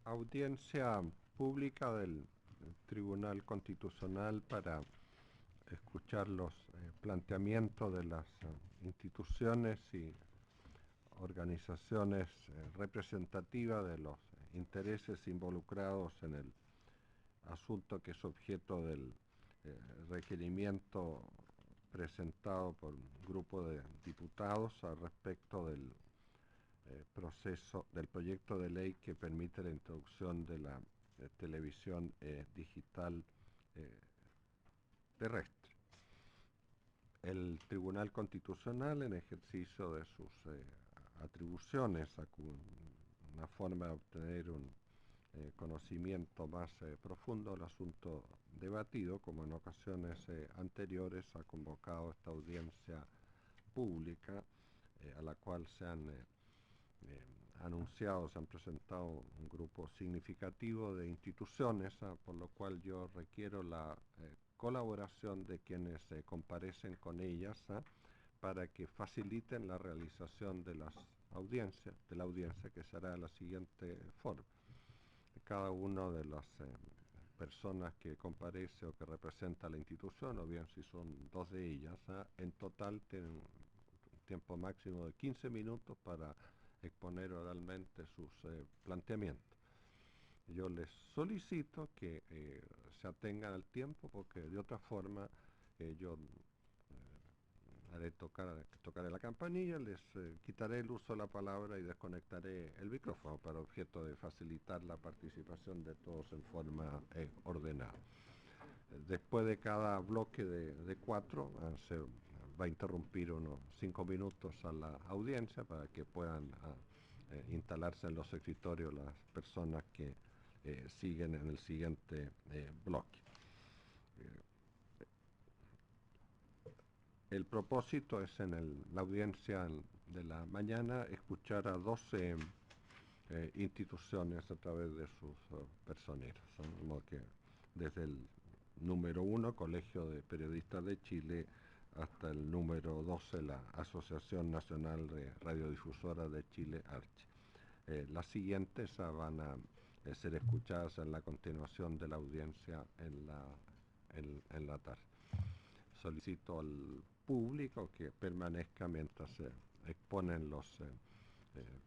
audiencia pública del Tribunal Constitucional para escuchar los planteamientos de las instituciones y organizaciones representativas de los intereses involucrados en el asunto que es objeto del requerimiento presentado por un grupo de diputados al respecto del del proyecto de ley que permite la introducción de la televisión digital terrestre. El Tribunal Constitucional, en ejercicio de sus atribuciones, una forma de obtener un conocimiento más profundo del asunto debatido, como en ocasiones anteriores, ha convocado esta audiencia pública a la cual se han anunciado, se han presentado un grupo significativo de instituciones, por lo cual yo requiero la colaboración de quienes comparecen con ellas para que faciliten la realización de la audiencia que será de la siguiente forma. Cada una de las personas que comparece o que representa la institución, o bien si son dos de ellas, en total tienen un tiempo máximo de 15 minutos para exponer oralmente sus planteamientos. Yo les solicito que se atengan al tiempo, porque de otra forma yo tocaré la campanilla, les quitaré el uso de la palabra y desconectaré el micrófono para objeto de facilitar la participación de todos en forma ordenada. Después de cada bloque de 4 se va a interrumpir unos 5 minutos a la audiencia para que puedan instalarse en los escritorios las personas que siguen en el siguiente bloque. El propósito es en la audiencia de la mañana escuchar a 12 instituciones a través de sus personeros, como que desde el número 1, Colegio de Periodistas de Chile, hasta el número 12, la Asociación Nacional de Radiodifusoras de Chile, ARCHE. Las siguientes van a ser escuchadas en la continuación de la audiencia en la tarde. Solicito al público que permanezca mientras se exponen los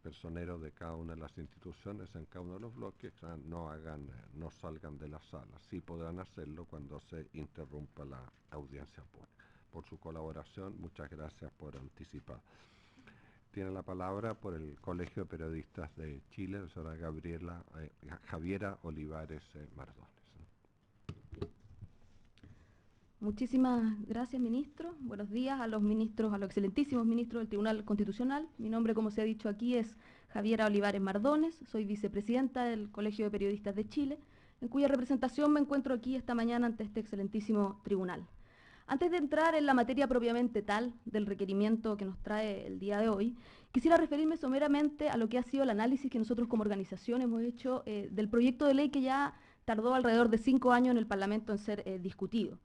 personeros de cada una de las instituciones en cada uno de los bloques, no salgan de la sala. Sí podrán hacerlo cuando se interrumpa la audiencia pública. Por su colaboración, muchas gracias por anticipar. Tiene la palabra por el Colegio de Periodistas de Chile, la señora Javiera Olivares Mardones. Muchísimas gracias, ministro. Buenos días a los ministros, a los excelentísimos ministros del Tribunal Constitucional. Mi nombre, como se ha dicho aquí, es Javiera Olivares Mardones. Soy vicepresidenta del Colegio de Periodistas de Chile, en cuya representación me encuentro aquí esta mañana ante este excelentísimo tribunal. Antes de entrar en la materia propiamente tal del requerimiento que nos trae el día de hoy, quisiera referirme someramente a lo que ha sido el análisis que nosotros como organización hemos hecho del proyecto de ley que ya tardó alrededor de 5 años en el Parlamento en ser discutido.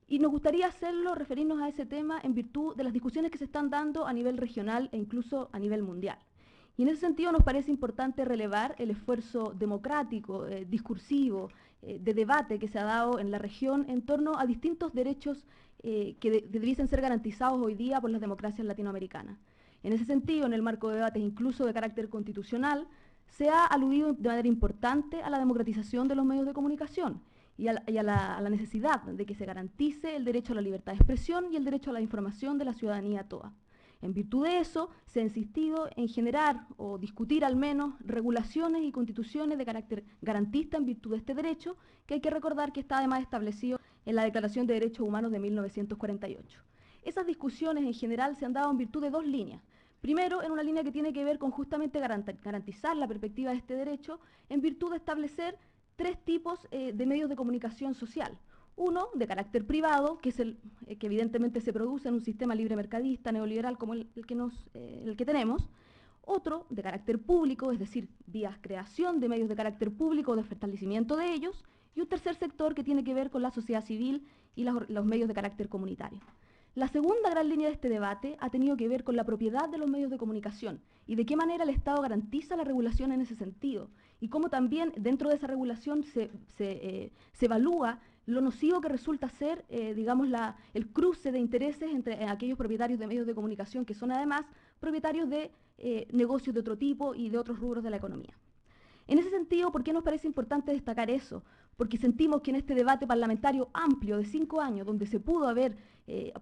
Y nos gustaría hacerlo, referirnos a ese tema en virtud de las discusiones que se están dando a nivel regional e incluso a nivel mundial. Y en ese sentido nos parece importante relevar el esfuerzo democrático, discursivo, de debate que se ha dado en la región en torno a distintos derechos que debiesen ser garantizados hoy día por las democracias latinoamericanas. En ese sentido, en el marco de debates incluso de carácter constitucional, se ha aludido de manera importante a la democratización de los medios de comunicación y a la necesidad de que se garantice el derecho a la libertad de expresión y el derecho a la información de la ciudadanía toda. En virtud de eso, se ha insistido en generar o discutir al menos regulaciones y constituciones de carácter garantista en virtud de este derecho, que hay que recordar que está además establecido en la Declaración de Derechos Humanos de 1948. Esas discusiones en general se han dado en virtud de 2 líneas. Primero, en una línea que tiene que ver con justamente garantizar la perspectiva de este derecho en virtud de establecer 3 tipos de medios de comunicación social. Uno, de carácter privado, que es el que evidentemente se produce en un sistema libre mercadista, neoliberal como el que tenemos. Otro, de carácter público, es decir, vía creación de medios de carácter público, de fortalecimiento de ellos. Y un tercer sector que tiene que ver con la sociedad civil y los medios de carácter comunitario. La segunda gran línea de este debate ha tenido que ver con la propiedad de los medios de comunicación y de qué manera el Estado garantiza la regulación en ese sentido y cómo también dentro de esa regulación se evalúa lo nocivo que resulta ser, digamos, el cruce de intereses entre aquellos propietarios de medios de comunicación que son además propietarios de negocios de otro tipo y de otros rubros de la economía. En ese sentido, ¿por qué nos parece importante destacar eso? Porque sentimos que en este debate parlamentario amplio de 5 años, donde se pudo haber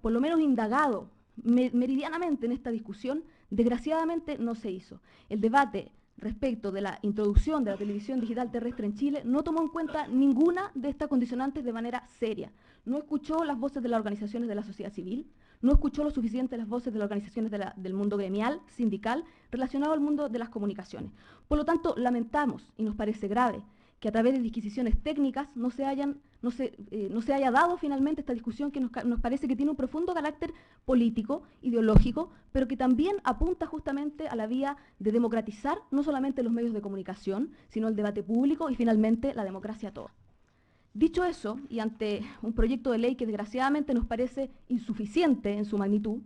por lo menos indagado meridianamente en esta discusión, desgraciadamente no se hizo. El debate respecto de la introducción de la televisión digital terrestre en Chile no tomó en cuenta ninguna de estas condicionantes de manera seria. No escuchó las voces de las organizaciones de la sociedad civil, no escuchó lo suficiente las voces de las organizaciones del mundo gremial, sindical, relacionado al mundo de las comunicaciones. Por lo tanto, lamentamos y nos parece grave que a través de disquisiciones técnicas no se haya dado finalmente esta discusión que nos parece que tiene un profundo carácter político, ideológico, pero que también apunta justamente a la vía de democratizar no solamente los medios de comunicación, sino el debate público y finalmente la democracia toda. Dicho eso, y ante un proyecto de ley que desgraciadamente nos parece insuficiente en su magnitud,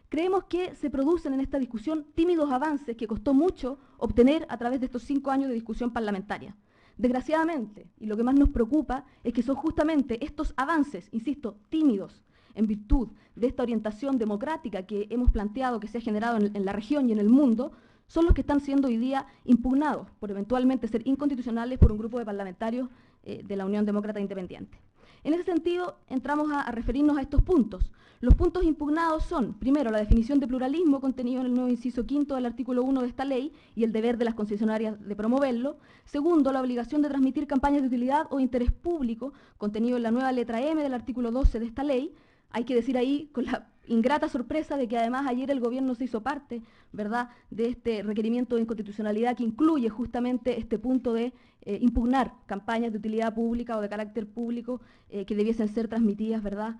creemos que se producen en esta discusión tímidos avances que costó mucho obtener a través de estos 5 años de discusión parlamentaria. Desgraciadamente, y lo que más nos preocupa, es que son justamente estos avances, insisto, tímidos, en virtud de esta orientación democrática que hemos planteado, que se ha generado en la región y en el mundo, son los que están siendo hoy día impugnados por eventualmente ser inconstitucionales por un grupo de parlamentarios de la Unión Demócrata Independiente. En ese sentido, entramos a referirnos a estos puntos. Los puntos impugnados son, primero, la definición de pluralismo contenido en el nuevo inciso 5 del artículo 1 de esta ley y el deber de las concesionarias de promoverlo. Segundo, la obligación de transmitir campañas de utilidad o interés público contenido en la nueva letra M del artículo 12 de esta ley. Hay que decir ahí, con la ingrata sorpresa de que además ayer el gobierno se hizo parte, ¿verdad?, de este requerimiento de inconstitucionalidad que incluye justamente este punto de impugnar campañas de utilidad pública o de carácter público que debiesen ser transmitidas, ¿verdad?,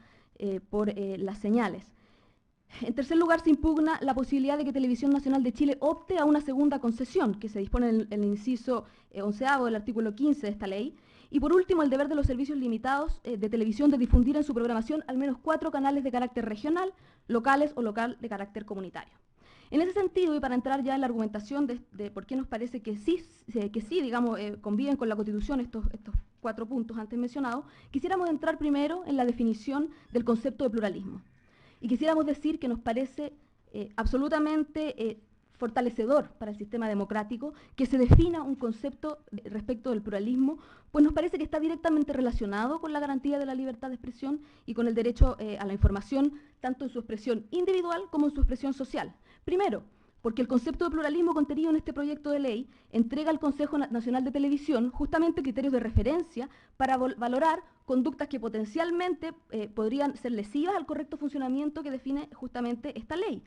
por las señales. En tercer lugar, se impugna la posibilidad de que Televisión Nacional de Chile opte a una segunda concesión, que se dispone en el inciso 11º del artículo 15 de esta ley. Y por último, el deber de los servicios limitados de televisión de difundir en su programación al menos 4 canales de carácter regional, locales o local de carácter comunitario. En ese sentido, y para entrar ya en la argumentación de por qué nos parece que sí digamos, conviven con la Constitución estos 4 puntos antes mencionados, quisiéramos entrar primero en la definición del concepto de pluralismo. Y quisiéramos decir que nos parece absolutamente fortalecedor para el sistema democrático que se defina un concepto respecto del pluralismo, pues nos parece que está directamente relacionado con la garantía de la libertad de expresión y con el derecho a la información, tanto en su expresión individual como en su expresión social. Primero, porque el concepto de pluralismo contenido en este proyecto de ley entrega al Consejo Nacional de Televisión justamente criterios de referencia para valorar conductas que potencialmente podrían ser lesivas al correcto funcionamiento que define justamente esta ley.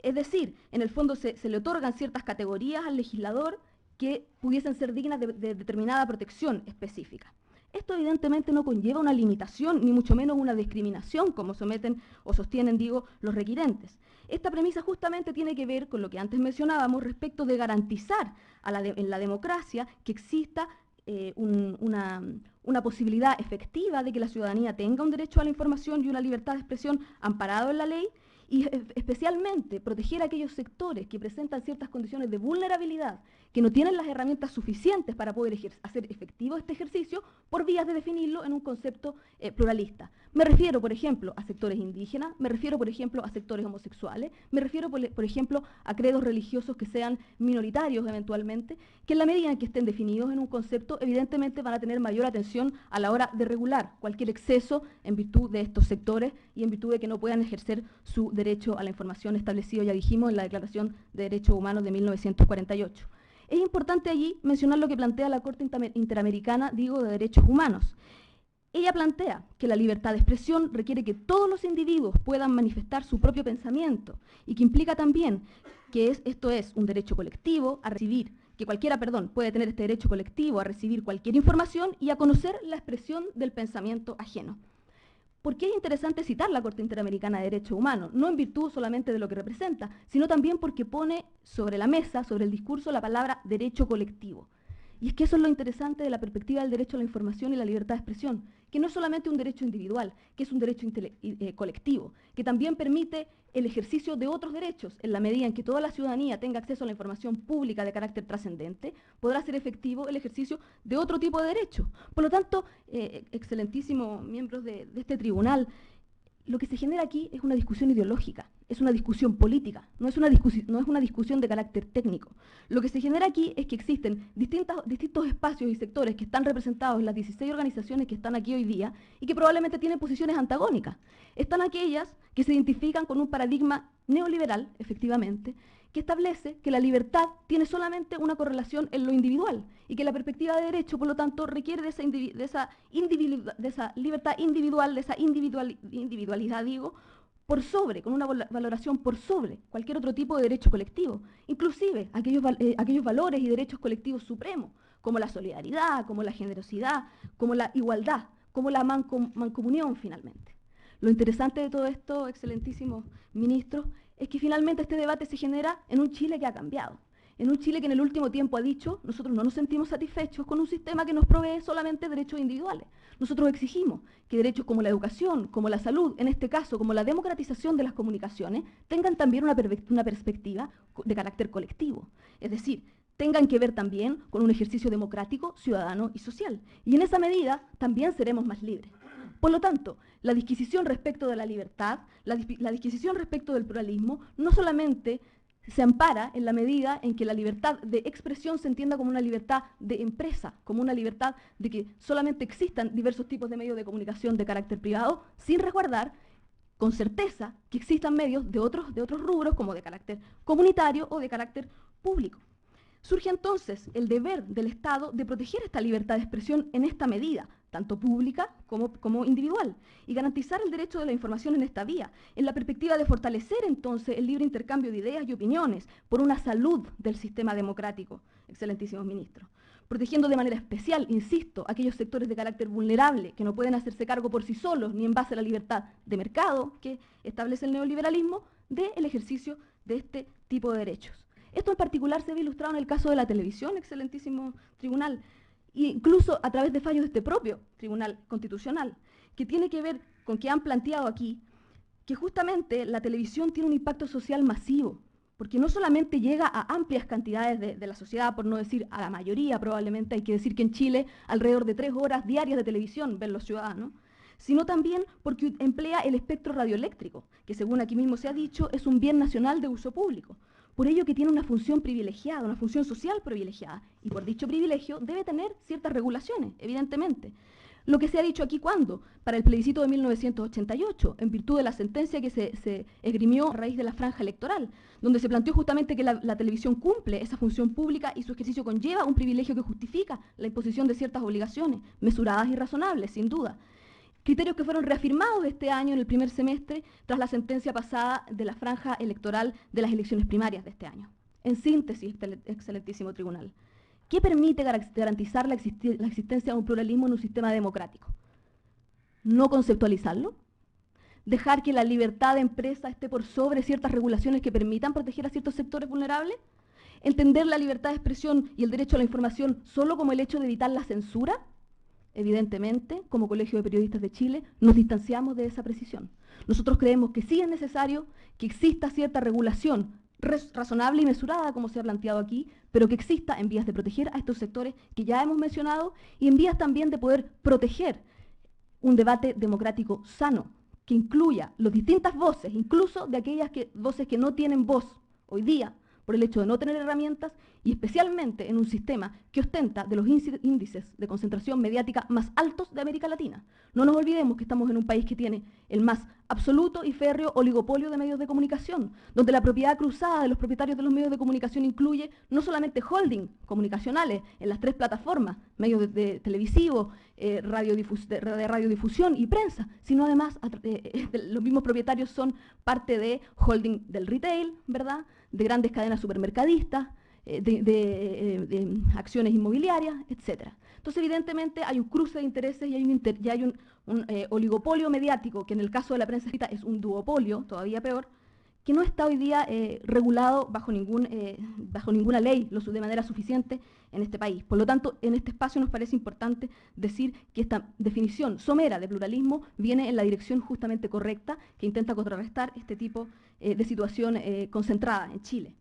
Es decir, en el fondo se le otorgan ciertas categorías al legislador que pudiesen ser dignas de determinada protección específica. Esto evidentemente no conlleva una limitación, ni mucho menos una discriminación, como someten o sostienen, digo, los requirentes. Esta premisa justamente tiene que ver con lo que antes mencionábamos respecto de garantizar en la democracia que exista una posibilidad efectiva de que la ciudadanía tenga un derecho a la información y una libertad de expresión amparado en la ley, y especialmente proteger a aquellos sectores que presentan ciertas condiciones de vulnerabilidad, que no tienen las herramientas suficientes para poder hacer efectivo este ejercicio por vías de definirlo en un concepto pluralista. Me refiero, por ejemplo, a sectores indígenas, me refiero, por ejemplo, a sectores homosexuales, me refiero, por ejemplo, a credos religiosos que sean minoritarios eventualmente, que en la medida en que estén definidos en un concepto, evidentemente van a tener mayor atención a la hora de regular cualquier exceso en virtud de estos sectores y en virtud de que no puedan ejercer su derecho a la información establecido, ya dijimos, en la Declaración de Derechos Humanos de 1948. Es importante allí mencionar lo que plantea la Corte Interamericana, de Derechos Humanos. Ella plantea que la libertad de expresión requiere que todos los individuos puedan manifestar su propio pensamiento y que implica también que esto es un derecho colectivo a recibir, que cualquiera, puede tener este derecho colectivo a recibir cualquier información y a conocer la expresión del pensamiento ajeno. ¿Por qué es interesante citar la Corte Interamericana de Derechos Humanos? No en virtud solamente de lo que representa, sino también porque pone sobre la mesa, sobre el discurso, la palabra derecho colectivo. Y es que eso es lo interesante de la perspectiva del derecho a la información y la libertad de expresión, que no es solamente un derecho individual, que es un derecho colectivo, que también permite el ejercicio de otros derechos. En la medida en que toda la ciudadanía tenga acceso a la información pública de carácter trascendente, podrá ser efectivo el ejercicio de otro tipo de derechos. Por lo tanto, excelentísimos miembros de este tribunal, lo que se genera aquí es una discusión ideológica, es una discusión política, no es una discusión de carácter técnico. Lo que se genera aquí es que existen distintos espacios y sectores que están representados en las 16 organizaciones que están aquí hoy día y que probablemente tienen posiciones antagónicas. Están aquellas que se identifican con un paradigma neoliberal, efectivamente, que establece que la libertad tiene solamente una correlación en lo individual y que la perspectiva de derecho, por lo tanto, requiere de esa libertad individual, de esa individualidad, digo, por sobre, con una valoración por sobre cualquier otro tipo de derecho colectivo, inclusive aquellos valores y derechos colectivos supremos, como la solidaridad, como la generosidad, como la igualdad, como la mancomunión finalmente. Lo interesante de todo esto, excelentísimos ministros, es que finalmente este debate se genera en un Chile que ha cambiado, en un Chile que en el último tiempo ha dicho: nosotros no nos sentimos satisfechos con un sistema que nos provee solamente derechos individuales. Nosotros exigimos que derechos como la educación, como la salud, en este caso como la democratización de las comunicaciones, tengan también una perspectiva de carácter colectivo. Es decir, tengan que ver también con un ejercicio democrático, ciudadano y social. Y en esa medida también seremos más libres. Por lo tanto, la disquisición respecto de la libertad, la disquisición respecto del pluralismo, no solamente se ampara en la medida en que la libertad de expresión se entienda como una libertad de empresa, como una libertad de que solamente existan diversos tipos de medios de comunicación de carácter privado, sin resguardar con certeza que existan medios de otros rubros, como de carácter comunitario o de carácter público. Surge entonces el deber del Estado de proteger esta libertad de expresión en esta medida, tanto pública como individual, y garantizar el derecho de la información en esta vía, en la perspectiva de fortalecer entonces el libre intercambio de ideas y opiniones por una salud del sistema democrático, excelentísimos ministros, protegiendo de manera especial, insisto, aquellos sectores de carácter vulnerable que no pueden hacerse cargo por sí solos ni en base a la libertad de mercado que establece el neoliberalismo, del ejercicio de este tipo de derechos. Esto en particular se ve ilustrado en el caso de la televisión, excelentísimo tribunal, incluso a través de fallos de este propio Tribunal Constitucional, que tiene que ver con que han planteado aquí que justamente la televisión tiene un impacto social masivo, porque no solamente llega a amplias cantidades de la sociedad, por no decir a la mayoría probablemente, hay que decir que en Chile alrededor de 3 horas diarias de televisión ven los ciudadanos, sino también porque emplea el espectro radioeléctrico, que según aquí mismo se ha dicho es un bien nacional de uso público. Por ello que tiene una función privilegiada, una función social privilegiada, y por dicho privilegio debe tener ciertas regulaciones, evidentemente. Lo que se ha dicho aquí cuando, para el plebiscito de 1988, en virtud de la sentencia que se esgrimió a raíz de la franja electoral, donde se planteó justamente que la televisión cumple esa función pública y su ejercicio conlleva un privilegio que justifica la imposición de ciertas obligaciones, mesuradas y razonables, sin duda. Criterios que fueron reafirmados este año en el primer semestre tras la sentencia pasada de la franja electoral de las elecciones primarias de este año. En síntesis, excelentísimo tribunal, ¿qué permite garantizar la existencia de un pluralismo en un sistema democrático? ¿No conceptualizarlo? ¿Dejar que la libertad de empresa esté por sobre ciertas regulaciones que permitan proteger a ciertos sectores vulnerables? ¿Entender la libertad de expresión y el derecho a la información solo como el hecho de evitar la censura? Evidentemente, como Colegio de Periodistas de Chile, nos distanciamos de esa precisión. Nosotros creemos que sí es necesario que exista cierta regulación razonable y mesurada, como se ha planteado aquí, pero que exista en vías de proteger a estos sectores que ya hemos mencionado y en vías también de poder proteger un debate democrático sano, que incluya las distintas voces, incluso de aquellas voces que no tienen voz hoy día, por el hecho de no tener herramientas, y especialmente en un sistema que ostenta de los índices de concentración mediática más altos de América Latina. No nos olvidemos que estamos en un país que tiene el más absoluto y férreo oligopolio de medios de comunicación, donde la propiedad cruzada de los propietarios de los medios de comunicación incluye no solamente holding comunicacionales en las 3 plataformas, medios de televisivos, de radiodifusión y prensa, sino además los mismos propietarios son parte de holding del retail, ¿verdad?, de grandes cadenas supermercadistas, de acciones inmobiliarias, etc. Entonces, evidentemente, hay un cruce de intereses y hay un oligopolio mediático, que en el caso de la prensa escrita es un duopolio, todavía peor, que no está hoy día regulado bajo ninguna ley de manera suficiente en este país. Por lo tanto, en este espacio nos parece importante decir que esta definición somera de pluralismo viene en la dirección justamente correcta, que intenta contrarrestar este tipo de situación concentrada en Chile.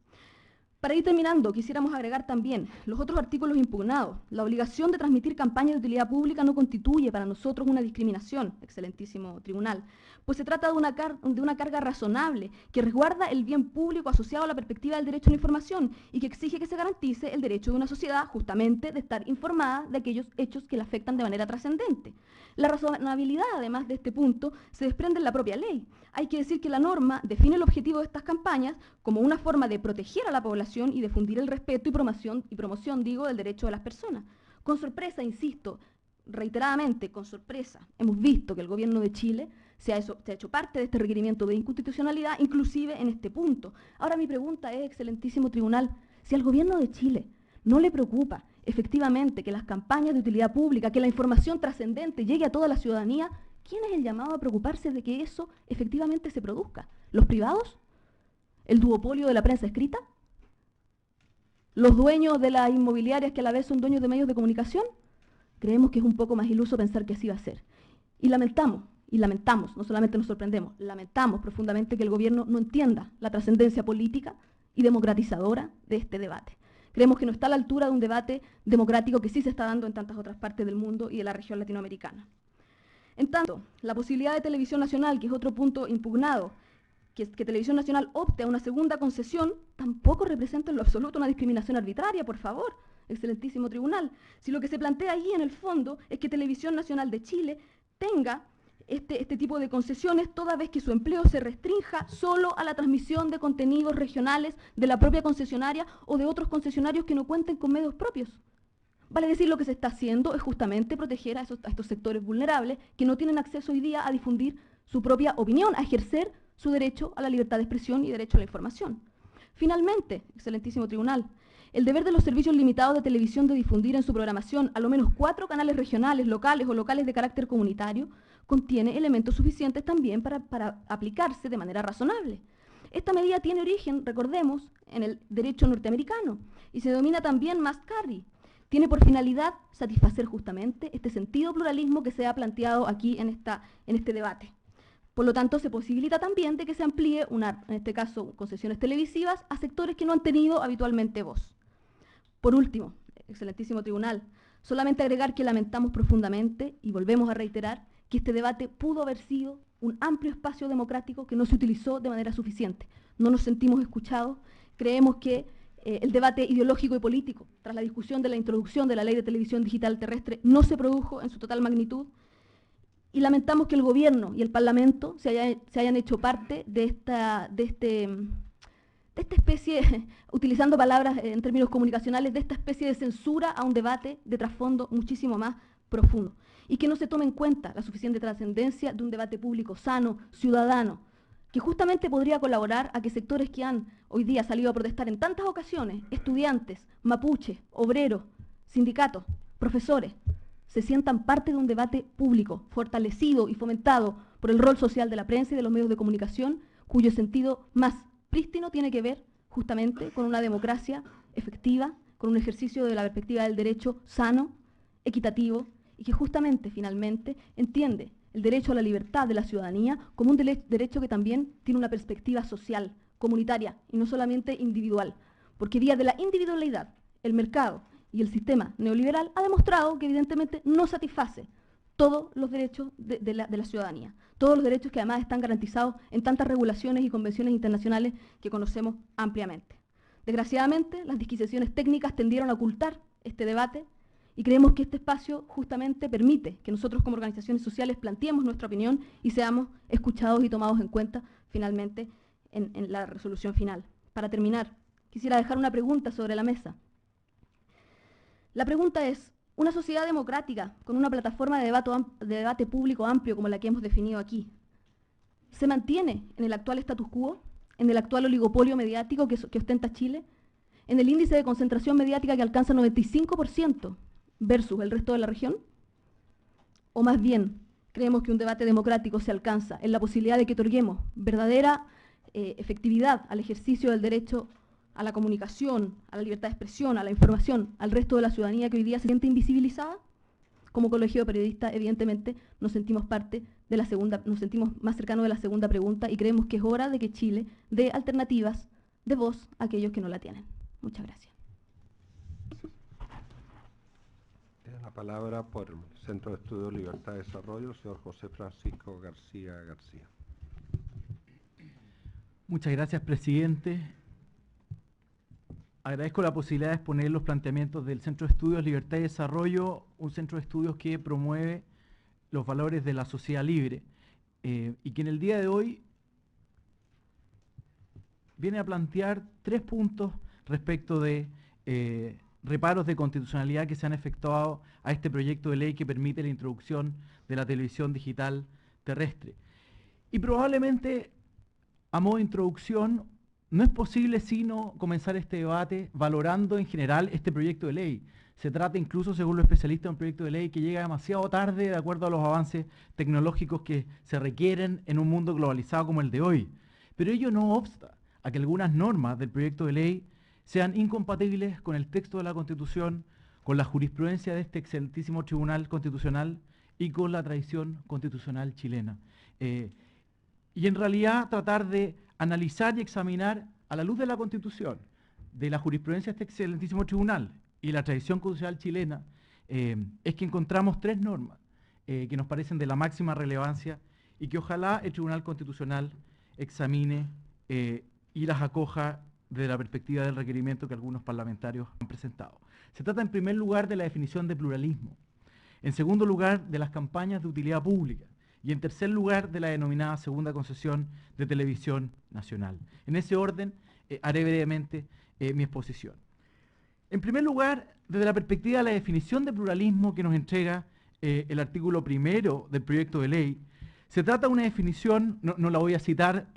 Para ir terminando, quisiéramos agregar también los otros artículos impugnados. La obligación de transmitir campañas de utilidad pública no constituye para nosotros una discriminación, excelentísimo tribunal, pues se trata de una carga razonable que resguarda el bien público asociado a la perspectiva del derecho a la información y que exige que se garantice el derecho de una sociedad justamente de estar informada de aquellos hechos que la afectan de manera trascendente. La razonabilidad, además de este punto, se desprende en la propia ley. Hay que decir que la norma define el objetivo de estas campañas como una forma de proteger a la población y difundir el respeto y promoción del derecho de las personas. Con sorpresa, insisto, reiteradamente, con sorpresa, hemos visto que el gobierno de Chile se ha hecho parte de este requerimiento de inconstitucionalidad, inclusive en este punto. Ahora mi pregunta es, excelentísimo tribunal, si al gobierno de Chile no le preocupa efectivamente que las campañas de utilidad pública, que la información trascendente llegue a toda la ciudadanía, ¿quién es el llamado a preocuparse de que eso efectivamente se produzca? ¿Los privados? ¿El duopolio de la prensa escrita? ¿Los dueños de las inmobiliarias que a la vez son dueños de medios de comunicación? Creemos que es un poco más iluso pensar que así va a ser. Y lamentamos, no solamente nos sorprendemos, lamentamos profundamente que el gobierno no entienda la trascendencia política y democratizadora de este debate. Creemos que no está a la altura de un debate democrático que sí se está dando en tantas otras partes del mundo y de la región latinoamericana. En tanto, la posibilidad de Televisión Nacional, que es otro punto impugnado, que Televisión Nacional opte a una segunda concesión, tampoco representa en lo absoluto una discriminación arbitraria, por favor, excelentísimo tribunal. Si lo que se plantea ahí en el fondo es que Televisión Nacional de Chile tenga este tipo de concesiones toda vez que su empleo se restrinja solo a la transmisión de contenidos regionales de la propia concesionaria o de otros concesionarios que no cuenten con medios propios. Vale decir, lo que se está haciendo es justamente proteger a estos sectores vulnerables que no tienen acceso hoy día a difundir su propia opinión, a ejercer su derecho a la libertad de expresión y derecho a la información. Finalmente, excelentísimo tribunal, el deber de los servicios limitados de televisión de difundir en su programación a lo menos 4 canales regionales, locales o locales de carácter comunitario contiene elementos suficientes también para aplicarse de manera razonable. Esta medida tiene origen, recordemos, en el derecho norteamericano y se denomina también must carry. Tiene por finalidad satisfacer justamente este sentido pluralismo que se ha planteado aquí en este debate. Por lo tanto, se posibilita también de que se amplíe, en este caso, concesiones televisivas a sectores que no han tenido habitualmente voz. Por último, excelentísimo tribunal, solamente agregar que lamentamos profundamente, y volvemos a reiterar, que este debate pudo haber sido un amplio espacio democrático que no se utilizó de manera suficiente. No nos sentimos escuchados, creemos que el debate ideológico y político, tras la discusión de la introducción de la Ley de Televisión Digital Terrestre, no se produjo en su total magnitud, y lamentamos que el gobierno y el Parlamento se hayan hecho parte de esta especie, utilizando palabras en términos comunicacionales, de esta especie de censura a un debate de trasfondo muchísimo más profundo, y que no se tome en cuenta la suficiente trascendencia de un debate público sano, ciudadano, que justamente podría colaborar a que sectores que han hoy día salido a protestar en tantas ocasiones, estudiantes, mapuches, obreros, sindicatos, profesores, se sientan parte de un debate público, fortalecido y fomentado por el rol social de la prensa y de los medios de comunicación, cuyo sentido más prístino tiene que ver justamente con una democracia efectiva, con un ejercicio de la perspectiva del derecho sano, equitativo, y que justamente, finalmente, entiende el derecho a la libertad de la ciudadanía como un derecho que también tiene una perspectiva social, comunitaria, y no solamente individual, porque vía de la individualidad, el mercado y el sistema neoliberal ha demostrado que evidentemente no satisface todos los derechos de la ciudadanía, todos los derechos que además están garantizados en tantas regulaciones y convenciones internacionales que conocemos ampliamente. Desgraciadamente, las disquisiciones técnicas tendieron a ocultar este debate, y creemos que este espacio justamente permite que nosotros como organizaciones sociales planteemos nuestra opinión y seamos escuchados y tomados en cuenta finalmente en la resolución final. Para terminar, quisiera dejar una pregunta sobre la mesa. La pregunta es, una sociedad democrática con una plataforma de debate público amplio como la que hemos definido aquí, ¿se mantiene en el actual status quo, en el actual oligopolio mediático que ostenta Chile, en el índice de concentración mediática que alcanza 95%, versus el resto de la región? O más bien, creemos que un debate democrático se alcanza en la posibilidad de que otorguemos verdadera efectividad al ejercicio del derecho a la comunicación, a la libertad de expresión, a la información, al resto de la ciudadanía que hoy día se siente invisibilizada. Como colegio de periodistas, evidentemente, nos sentimos parte de la segunda, nos sentimos más cercanos de la segunda pregunta y creemos que es hora de que Chile dé alternativas de voz a aquellos que no la tienen. Muchas gracias. Tiene la palabra por el Centro de Estudios Libertad de Desarrollo, el señor José Francisco García García. Muchas gracias, presidente. Agradezco la posibilidad de exponer los planteamientos del Centro de Estudios Libertad y Desarrollo, un centro de estudios que promueve los valores de la sociedad libre y que en el día de hoy viene a plantear 3 puntos respecto de reparos de constitucionalidad que se han efectuado a este proyecto de ley que permite la introducción de la televisión digital terrestre. Y probablemente, a modo de introducción, no es posible sino comenzar este debate valorando en general este proyecto de ley. Se trata incluso, según los especialistas, de un proyecto de ley que llega demasiado tarde de acuerdo a los avances tecnológicos que se requieren en un mundo globalizado como el de hoy. Pero ello no obsta a que algunas normas del proyecto de ley sean incompatibles con el texto de la Constitución, con la jurisprudencia de este excelentísimo Tribunal Constitucional y con la tradición constitucional chilena. Y en realidad tratar de analizar y examinar a la luz de la Constitución, de la jurisprudencia de este excelentísimo tribunal y la tradición constitucional chilena, es que encontramos 3 normas que nos parecen de la máxima relevancia y que ojalá el Tribunal Constitucional examine y las acoja desde la perspectiva del requerimiento que algunos parlamentarios han presentado. Se trata en primer lugar de la definición de pluralismo, en segundo lugar de las campañas de utilidad pública, y en tercer lugar de la denominada segunda concesión de televisión nacional. En ese orden haré brevemente mi exposición. En primer lugar, desde la perspectiva de la definición de pluralismo que nos entrega el artículo 1 del proyecto de ley, se trata de una definición, no la voy a citar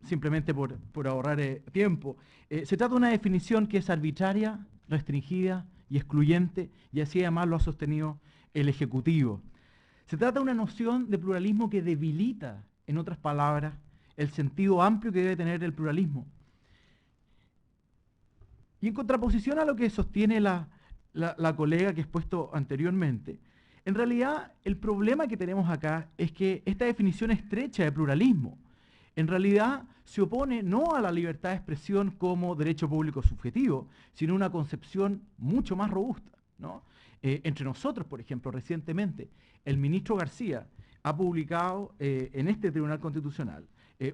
simplemente por ahorrar tiempo, se trata de una definición que es arbitraria, restringida y excluyente, y así además lo ha sostenido el Ejecutivo. Se trata de una noción de pluralismo que debilita, en otras palabras, el sentido amplio que debe tener el pluralismo. Y en contraposición a lo que sostiene la colega que he expuesto anteriormente, en realidad el problema que tenemos acá es que esta definición estrecha de pluralismo en realidad se opone no a la libertad de expresión como derecho público subjetivo, sino a una concepción mucho más robusta, ¿no? Entre nosotros, por ejemplo, recientemente, el ministro García ha publicado en este Tribunal Constitucional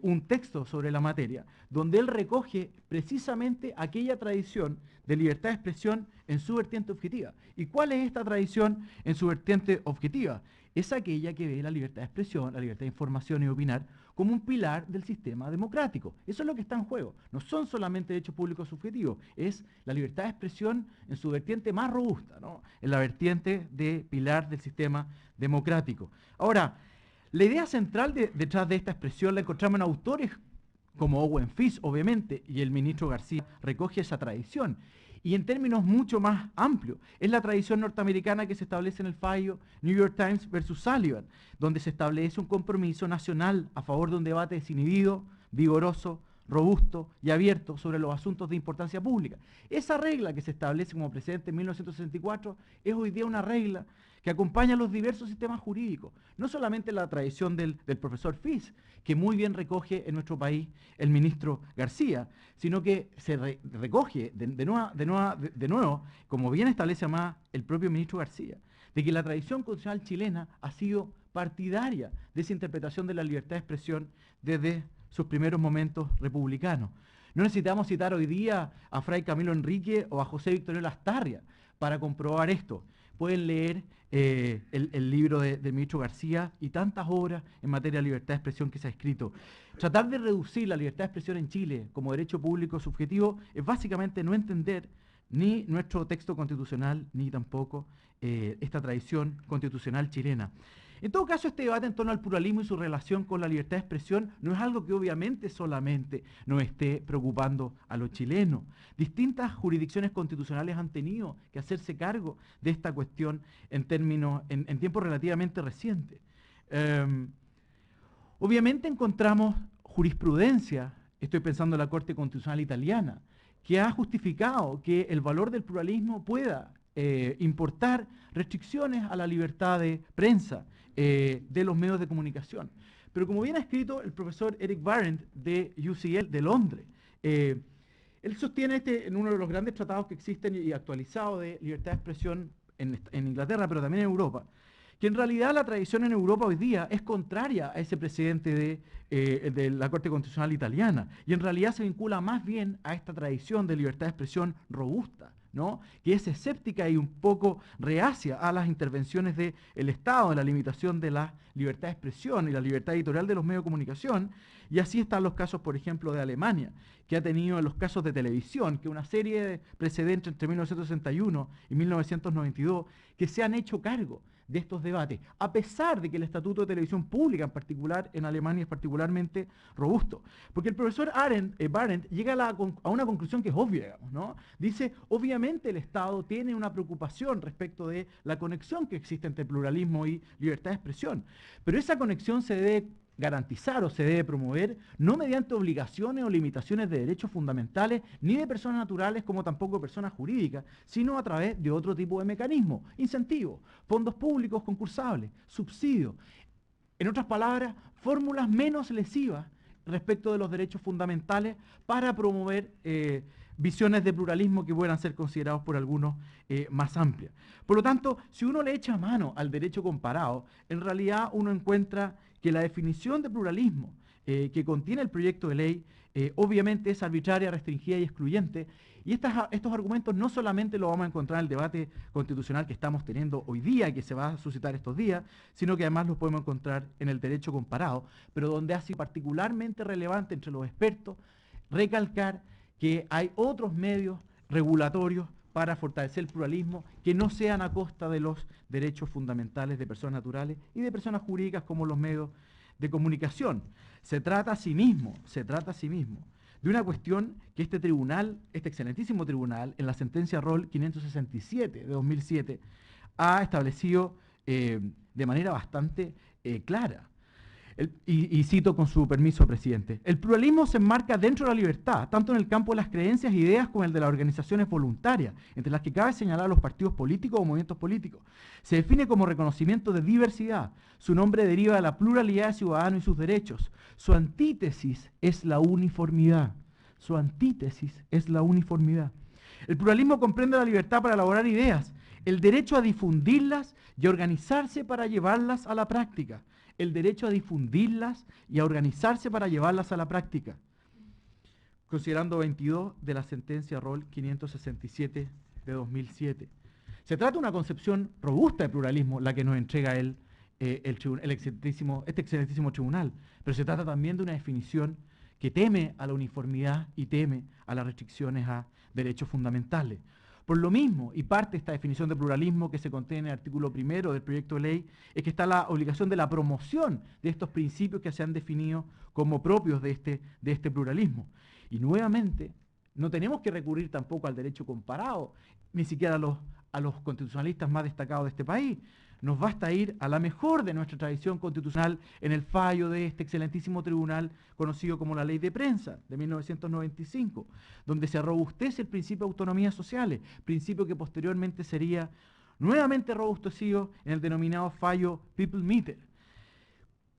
un texto sobre la materia, donde él recoge precisamente aquella tradición de libertad de expresión en su vertiente objetiva. ¿Y cuál es esta tradición en su vertiente objetiva? Es aquella que ve la libertad de expresión, la libertad de información y opinar como un pilar del sistema democrático. Eso es lo que está en juego. No son solamente derechos públicos subjetivos, es la libertad de expresión en su vertiente más robusta, ¿no? En la vertiente de pilar del sistema democrático. Ahora, la idea central detrás de esta expresión la encontramos en autores como Owen Fish, obviamente, y el ministro García recoge esa tradición. Y en términos mucho más amplios, es la tradición norteamericana que se establece en el fallo New York Times versus Sullivan, donde se establece un compromiso nacional a favor de un debate desinhibido, vigoroso, robusto y abierto sobre los asuntos de importancia pública. Esa regla que se establece como precedente en 1964 es hoy día una regla que acompaña a los diversos sistemas jurídicos, no solamente la tradición del profesor Fish, que muy bien recoge en nuestro país el ministro García, sino que se recoge de nuevo, como bien establece además el propio ministro García, de que la tradición constitucional chilena ha sido partidaria de esa interpretación de la libertad de expresión desde sus primeros momentos republicanos. No necesitamos citar hoy día a Fray Camilo Enrique o a José Victoriano Lastarria para comprobar esto. Pueden leer el libro del ministro García y tantas obras en materia de libertad de expresión que se ha escrito. Tratar de reducir la libertad de expresión en Chile como derecho público subjetivo es básicamente no entender ni nuestro texto constitucional, ni tampoco esta tradición constitucional chilena. En todo caso, este debate en torno al pluralismo y su relación con la libertad de expresión no es algo que obviamente solamente nos esté preocupando a los chilenos. Distintas jurisdicciones constitucionales han tenido que hacerse cargo de esta cuestión en tiempos relativamente recientes. Obviamente encontramos jurisprudencia, estoy pensando en la Corte Constitucional Italiana, que ha justificado que el valor del pluralismo pueda importar restricciones a la libertad de prensa de los medios de comunicación. Pero como bien ha escrito el profesor Eric Barrett de UCL de Londres, él sostiene en uno de los grandes tratados que existen y actualizados de libertad de expresión en Inglaterra, pero también en Europa, que en realidad la tradición en Europa hoy día es contraria a ese precedente de la Corte Constitucional Italiana, y en realidad se vincula más bien a esta tradición de libertad de expresión robusta, ¿no? Que es escéptica y un poco reacia a las intervenciones del Estado en la limitación de la libertad de expresión y la libertad editorial de los medios de comunicación. Y así están los casos, por ejemplo, de Alemania, que ha tenido en los casos de televisión, que una serie de precedentes entre 1961 y 1992 que se han hecho cargo de estos debates, a pesar de que el Estatuto de Televisión Pública en particular en Alemania es particularmente robusto. Porque el profesor Barrett llega a una conclusión que es obvia, digamos, ¿no? Dice, obviamente el Estado tiene una preocupación respecto de la conexión que existe entre pluralismo y libertad de expresión, pero esa conexión se debe garantizar o se debe promover no mediante obligaciones o limitaciones de derechos fundamentales ni de personas naturales como tampoco de personas jurídicas, sino a través de otro tipo de mecanismos, incentivos, fondos públicos concursables, subsidios, en otras palabras, fórmulas menos lesivas respecto de los derechos fundamentales para promover visiones de pluralismo que puedan ser considerados por algunos más amplias. Por lo tanto, si uno le echa mano al derecho comparado, en realidad uno encuentra que la definición de pluralismo que contiene el proyecto de ley obviamente es arbitraria, restringida y excluyente, y estos argumentos no solamente los vamos a encontrar en el debate constitucional que estamos teniendo hoy día y que se va a suscitar estos días, sino que además los podemos encontrar en el derecho comparado, pero donde ha sido particularmente relevante entre los expertos recalcar que hay otros medios regulatorios para fortalecer el pluralismo que no sean a costa de los derechos fundamentales de personas naturales y de personas jurídicas como los medios de comunicación. Se trata asimismo de una cuestión que este tribunal, este excelentísimo tribunal, en la sentencia Roll 567 de 2007, ha establecido de manera bastante clara. Y cito con su permiso, presidente. El pluralismo se enmarca dentro de la libertad, tanto en el campo de las creencias e ideas como en el de las organizaciones voluntarias, entre las que cabe señalar a los partidos políticos o movimientos políticos. Se define como reconocimiento de diversidad. Su nombre deriva de la pluralidad de ciudadanos y sus derechos. Su antítesis es la uniformidad. Su antítesis es la uniformidad. El pluralismo comprende la libertad para elaborar ideas, el derecho a difundirlas y a organizarse para llevarlas a la práctica. El derecho a difundirlas y a organizarse para llevarlas a la práctica. Considerando 22 de la sentencia Roll 567 de 2007. Se trata de una concepción robusta de pluralismo, la que nos entrega este excelentísimo tribunal, pero se trata también de una definición que teme a la uniformidad y teme a las restricciones a derechos fundamentales. Por lo mismo, y parte de esta definición de pluralismo que se contiene en el artículo 1 del proyecto de ley, es que está la obligación de la promoción de estos principios que se han definido como propios de este pluralismo. Y nuevamente, no tenemos que recurrir tampoco al derecho comparado, ni siquiera a los constitucionalistas más destacados de este país. Nos basta ir a la mejor de nuestra tradición constitucional en el fallo de este excelentísimo tribunal conocido como la Ley de Prensa de 1995, donde se robustece el principio de autonomías sociales, principio que posteriormente sería nuevamente robustecido en el denominado fallo People Meter.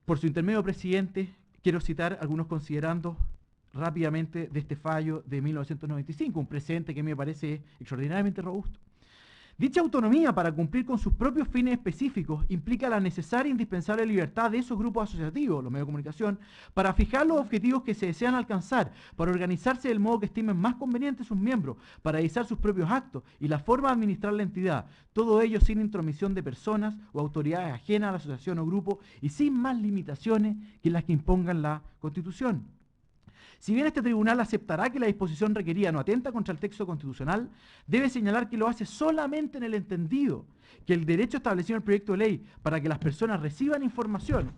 Por su intermedio, presidente, quiero citar algunos considerandos rápidamente de este fallo de 1995, un precedente que me parece extraordinariamente robusto. Dicha autonomía para cumplir con sus propios fines específicos implica la necesaria e indispensable libertad de esos grupos asociativos, los medios de comunicación, para fijar los objetivos que se desean alcanzar, para organizarse del modo que estimen más conveniente sus miembros, para realizar sus propios actos y la forma de administrar la entidad, todo ello sin intromisión de personas o autoridades ajenas a la asociación o grupo y sin más limitaciones que las que impongan la Constitución. Si bien este tribunal aceptará que la disposición requerida no atenta contra el texto constitucional, debe señalar que lo hace solamente en el entendido que el derecho establecido en el proyecto de ley para que las personas reciban información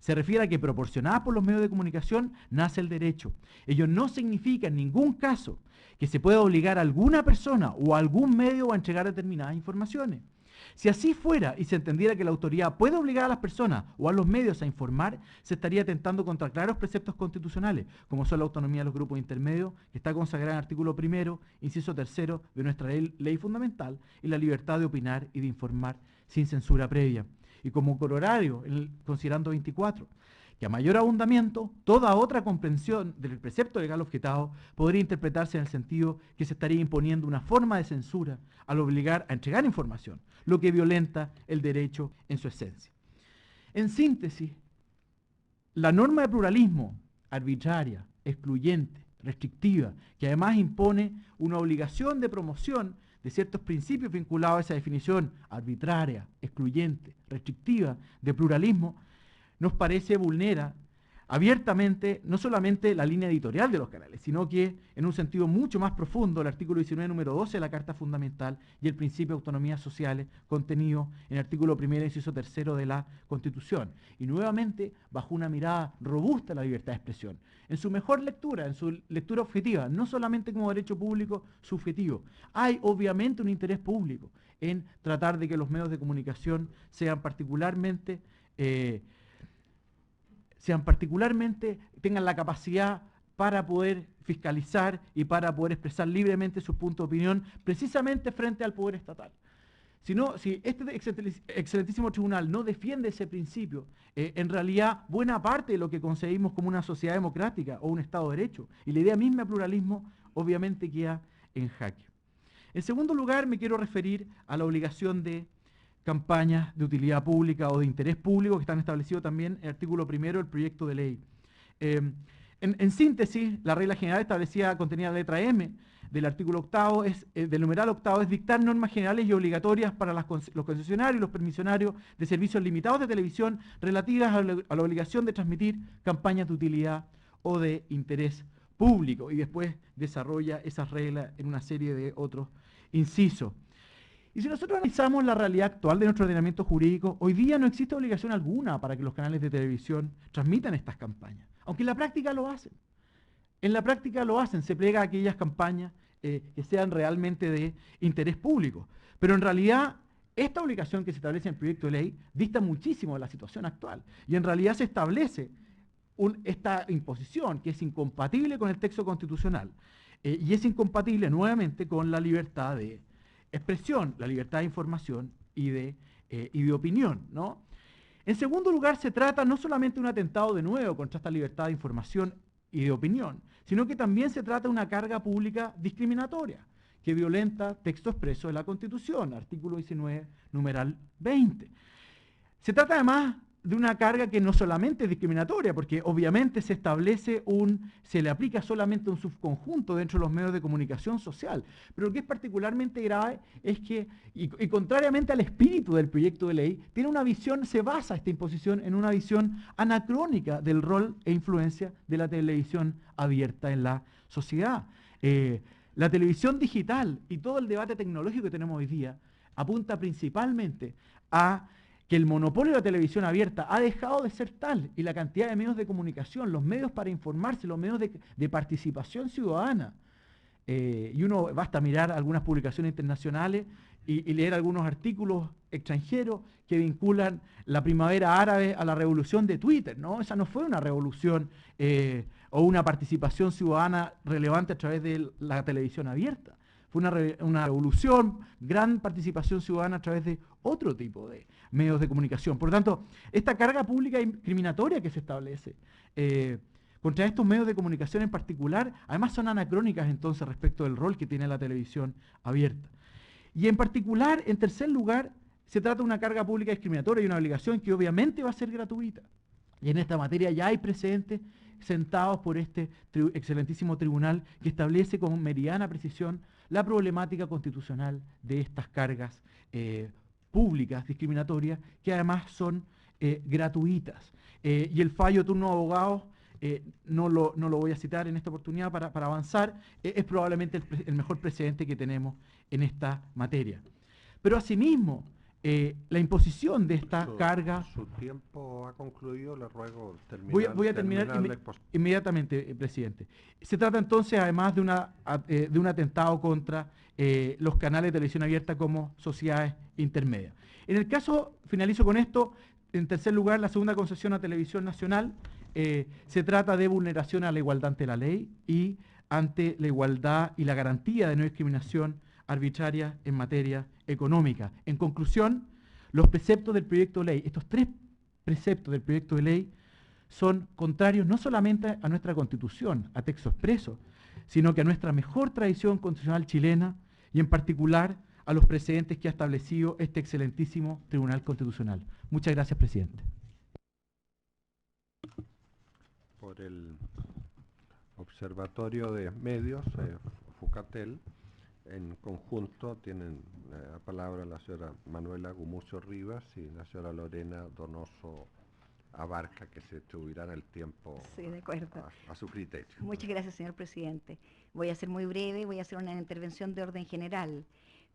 se refiere a que proporcionada por los medios de comunicación nace el derecho. Ello no significa en ningún caso que se pueda obligar a alguna persona o a algún medio a entregar determinadas informaciones. Si así fuera y se entendiera que la autoridad puede obligar a las personas o a los medios a informar, se estaría atentando contra claros preceptos constitucionales, como son la autonomía de los grupos intermedios, que está consagrada en el artículo 1, inciso 3 de nuestra ley fundamental, y la libertad de opinar y de informar sin censura previa. Y como corolario, considerando 24, que a mayor abundamiento, toda otra comprensión del precepto legal objetado podría interpretarse en el sentido que se estaría imponiendo una forma de censura al obligar a entregar información, lo que violenta el derecho en su esencia. En síntesis, la norma de pluralismo arbitraria, excluyente, restrictiva, que además impone una obligación de promoción de ciertos principios vinculados a esa definición arbitraria, excluyente, restrictiva de pluralismo, nos parece vulnera abiertamente no solamente la línea editorial de los canales, sino que en un sentido mucho más profundo el artículo 19, número 12 de la Carta Fundamental y el principio de autonomías sociales contenido en el artículo 1, inciso 3 de la Constitución. Y nuevamente bajo una mirada robusta a la libertad de expresión, en su mejor lectura, en su lectura objetiva, no solamente como derecho público subjetivo. Hay obviamente un interés público en tratar de que los medios de comunicación sean particularmente tengan la capacidad para poder fiscalizar y para poder expresar libremente sus puntos de opinión, precisamente frente al poder estatal. Si este excelentísimo tribunal no defiende ese principio, en realidad buena parte de lo que concebimos como una sociedad democrática o un Estado de Derecho, y la idea misma de pluralismo, obviamente queda en jaque. En segundo lugar, me quiero referir a la obligación de campañas de utilidad pública o de interés público que están establecidos también en el artículo 1 del proyecto de ley. En síntesis, la regla general establecida contenida en la letra M del artículo 8, del numeral 8, es dictar normas generales y obligatorias para los concesionarios y los permisionarios de servicios limitados de televisión relativas a la obligación de transmitir campañas de utilidad o de interés público, y después desarrolla esas reglas en una serie de otros incisos. Y si nosotros analizamos la realidad actual de nuestro ordenamiento jurídico, hoy día no existe obligación alguna para que los canales de televisión transmitan estas campañas, aunque en la práctica lo hacen. En la práctica lo hacen, se plega a aquellas campañas que sean realmente de interés público. Pero en realidad, esta obligación que se establece en el proyecto de ley dista muchísimo de la situación actual. Y en realidad se establece esta imposición que es incompatible con el texto constitucional. Y es incompatible nuevamente con la libertad de expresión, la libertad de información y de opinión, ¿no? En segundo lugar, se trata no solamente de un atentado de nuevo contra esta libertad de información y de opinión, sino que también se trata de una carga pública discriminatoria que violenta texto expreso de la Constitución, artículo 19, numeral 20. Se trata además de una carga que no solamente es discriminatoria, porque obviamente se le aplica solamente un subconjunto dentro de los medios de comunicación social. Pero lo que es particularmente grave es que, y contrariamente al espíritu del proyecto de ley, se basa esta imposición en una visión anacrónica del rol e influencia de la televisión abierta en la sociedad. La televisión digital y todo el debate tecnológico que tenemos hoy día apunta principalmente a que el monopolio de la televisión abierta ha dejado de ser tal, y la cantidad de medios de comunicación, los medios para informarse, los medios de participación ciudadana, y uno basta mirar algunas publicaciones internacionales y leer algunos artículos extranjeros que vinculan la primavera árabe a la revolución de Twitter, ¿no? Esa no fue una revolución o una participación ciudadana relevante a través de la televisión abierta. Fue una revolución, gran participación ciudadana a través de otro tipo de medios de comunicación. Por lo tanto, esta carga pública discriminatoria que se establece contra estos medios de comunicación en particular, además son anacrónicas entonces respecto del rol que tiene la televisión abierta. Y en particular, en tercer lugar, se trata de una carga pública discriminatoria y una obligación que obviamente va a ser gratuita. Y en esta materia ya hay precedentes sentados por este excelentísimo tribunal que establece con meridiana precisión la problemática constitucional de estas cargas públicas discriminatorias, que además son gratuitas. Y el fallo de turno de abogados, no lo voy a citar en esta oportunidad para avanzar, es probablemente el mejor precedente que tenemos en esta materia. Pero asimismo, la imposición de esta carga. Su tiempo ha concluido, le ruego Voy a terminar inmediatamente, presidente. Se trata entonces, además de un atentado contra los canales de televisión abierta como sociedades intermedias. En el caso, finalizo con esto, en tercer lugar, la segunda concesión a Televisión Nacional, se trata de vulneración a la igualdad ante la ley y ante la igualdad y la garantía de no discriminación arbitraria en materia económica. En conclusión, los preceptos del proyecto de ley, estos 3 preceptos del proyecto de ley, son contrarios no solamente a nuestra Constitución, a texto expreso, sino que a nuestra mejor tradición constitucional chilena y en particular a los precedentes que ha establecido este excelentísimo Tribunal Constitucional. Muchas gracias, presidente. Por el Observatorio de Medios, Fucatel, en conjunto tienen la palabra la señora Manuela Gumucio Rivas y la señora Lorena Donoso Abarca, que se distribuirán el tiempo de acuerdo. A su criterio. Muchas gracias, señor presidente. Voy a ser muy breve, voy a hacer una intervención de orden general.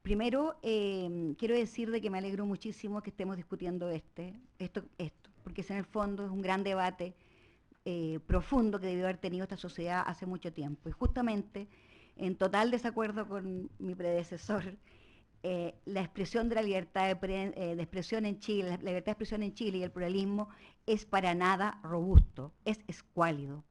Primero, quiero decir de que me alegro muchísimo que estemos discutiendo esto, porque en el fondo es un gran debate profundo que debió haber tenido esta sociedad hace mucho tiempo. Y justamente, en total desacuerdo con mi predecesor, la expresión de la libertad de expresión en Chile, la libertad de expresión en Chile y el pluralismo es para nada robusto, es escuálido.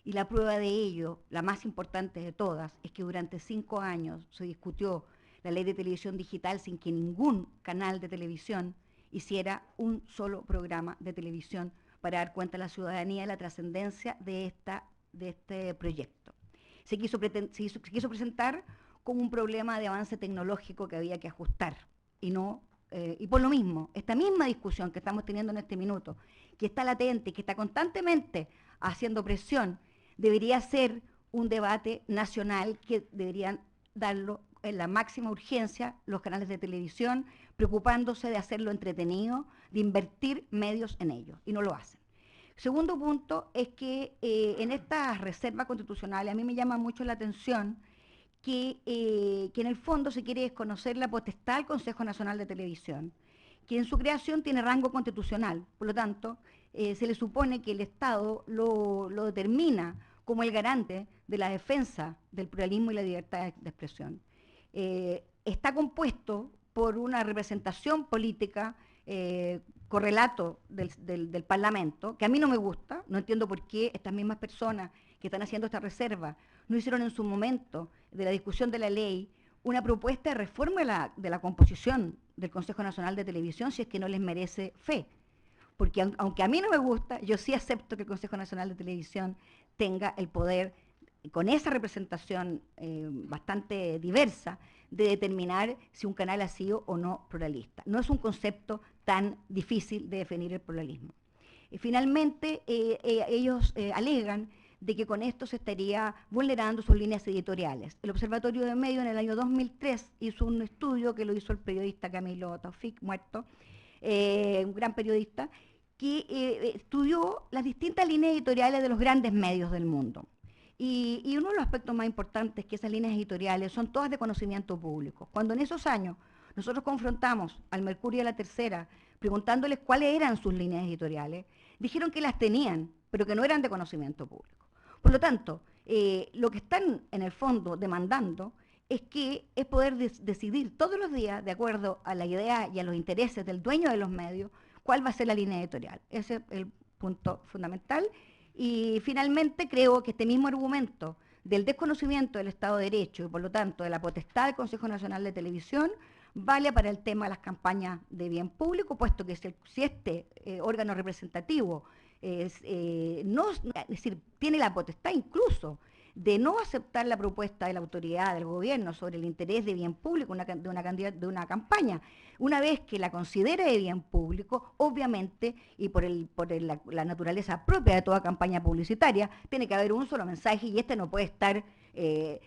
Y la prueba de ello, la más importante de todas, es que durante 5 años se discutió la ley de televisión digital sin que ningún canal de televisión hiciera un solo programa de televisión para dar cuenta a la ciudadanía de la trascendencia de este proyecto. Se quiso presentar como un problema de avance tecnológico que había que ajustar y por lo mismo, esta misma discusión que estamos teniendo en este minuto, que está latente, que está constantemente haciendo presión, debería ser un debate nacional que deberían darlo en la máxima urgencia los canales de televisión, preocupándose de hacerlo entretenido, de invertir medios en ello, y no lo hacen. Segundo punto es que en estas reservas constitucionales a mí me llama mucho la atención que en el fondo se quiere desconocer la potestad del Consejo Nacional de Televisión, que en su creación tiene rango constitucional, por lo tanto, se le supone que el Estado lo determina como el garante de la defensa del pluralismo y la libertad de expresión. Está compuesto por una representación política, correlato del Parlamento, que a mí no me gusta, no entiendo por qué estas mismas personas que están haciendo esta reserva no hicieron en su momento de la discusión de la ley una propuesta de reforma de la composición del Consejo Nacional de Televisión si es que no les merece fe. Porque aunque a mí no me gusta, yo sí acepto que el Consejo Nacional de Televisión tenga el poder, con esa representación bastante diversa, de determinar si un canal ha sido o no pluralista. No es un concepto tan difícil de definir el pluralismo. Finalmente, ellos alegan de que con esto se estaría vulnerando sus líneas editoriales. El Observatorio de Medios en el año 2003 hizo un estudio que lo hizo el periodista Camilo Taufik, muerto, un gran periodista, que estudió las distintas líneas editoriales de los grandes medios del mundo. Y uno de los aspectos más importantes es que esas líneas editoriales son todas de conocimiento público. Cuando en esos años nosotros confrontamos al Mercurio y a La Tercera preguntándoles cuáles eran sus líneas editoriales, dijeron que las tenían, pero que no eran de conocimiento público. Por lo tanto, lo que están en el fondo demandando es poder decidir todos los días, de acuerdo a la idea y a los intereses del dueño de los medios, cuál va a ser la línea editorial. Ese es el punto fundamental. Y finalmente creo que este mismo argumento del desconocimiento del Estado de Derecho y por lo tanto de la potestad del Consejo Nacional de Televisión vale para el tema de las campañas de bien público, puesto que si este órgano representativo tiene la potestad incluso de no aceptar la propuesta de la autoridad del gobierno sobre el interés de bien público de una campaña, una vez que la considera de bien público, obviamente, y por la naturaleza propia de toda campaña publicitaria, tiene que haber un solo mensaje y este no puede estar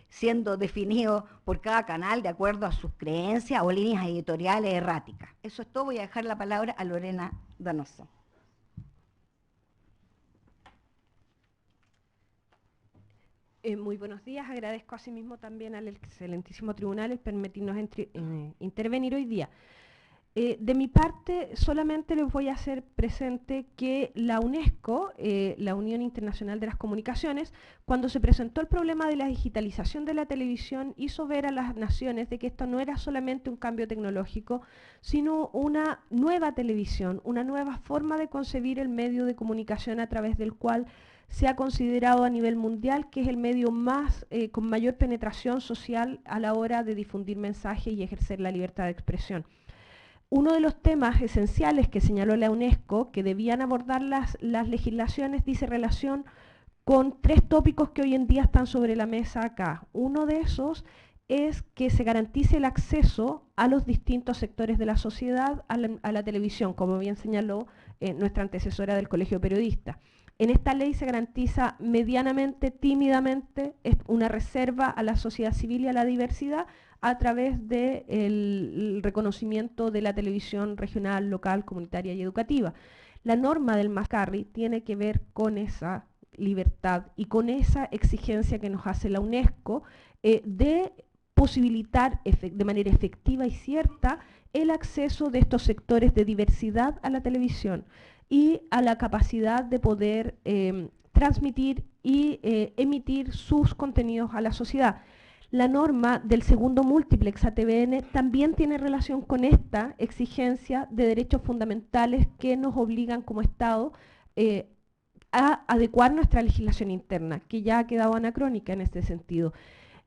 siendo definido por cada canal de acuerdo a sus creencias o líneas editoriales erráticas. Eso es todo, voy a dejar la palabra a Lorena Donoso. Muy buenos días, agradezco asimismo también al excelentísimo tribunal el permitirnos intervenir hoy día. De mi parte, solamente les voy a hacer presente que la UNESCO, la Unión Internacional de las Comunicaciones, cuando se presentó el problema de la digitalización de la televisión, hizo ver a las naciones de que esto no era solamente un cambio tecnológico, sino una nueva televisión, una nueva forma de concebir el medio de comunicación a través del cual se ha considerado a nivel mundial que es el medio más con mayor penetración social a la hora de difundir mensajes y ejercer la libertad de expresión. Uno de los temas esenciales que señaló la UNESCO que debían abordar las legislaciones dice relación con 3 tópicos que hoy en día están sobre la mesa acá. Uno de esos es que se garantice el acceso a los distintos sectores de la sociedad a la televisión, como bien señaló nuestra antecesora del Colegio de Periodistas. En esta ley se garantiza medianamente, tímidamente, una reserva a la sociedad civil y a la diversidad a través del reconocimiento de la televisión regional, local, comunitaria y educativa. La norma del McCarthy tiene que ver con esa libertad y con esa exigencia que nos hace la UNESCO de posibilitar de manera efectiva y cierta el acceso de estos sectores de diversidad a la televisión y a la capacidad de poder transmitir y emitir sus contenidos a la sociedad. La norma del segundo múltiplex ATVN también tiene relación con esta exigencia de derechos fundamentales que nos obligan como Estado a adecuar nuestra legislación interna, que ya ha quedado anacrónica en este sentido.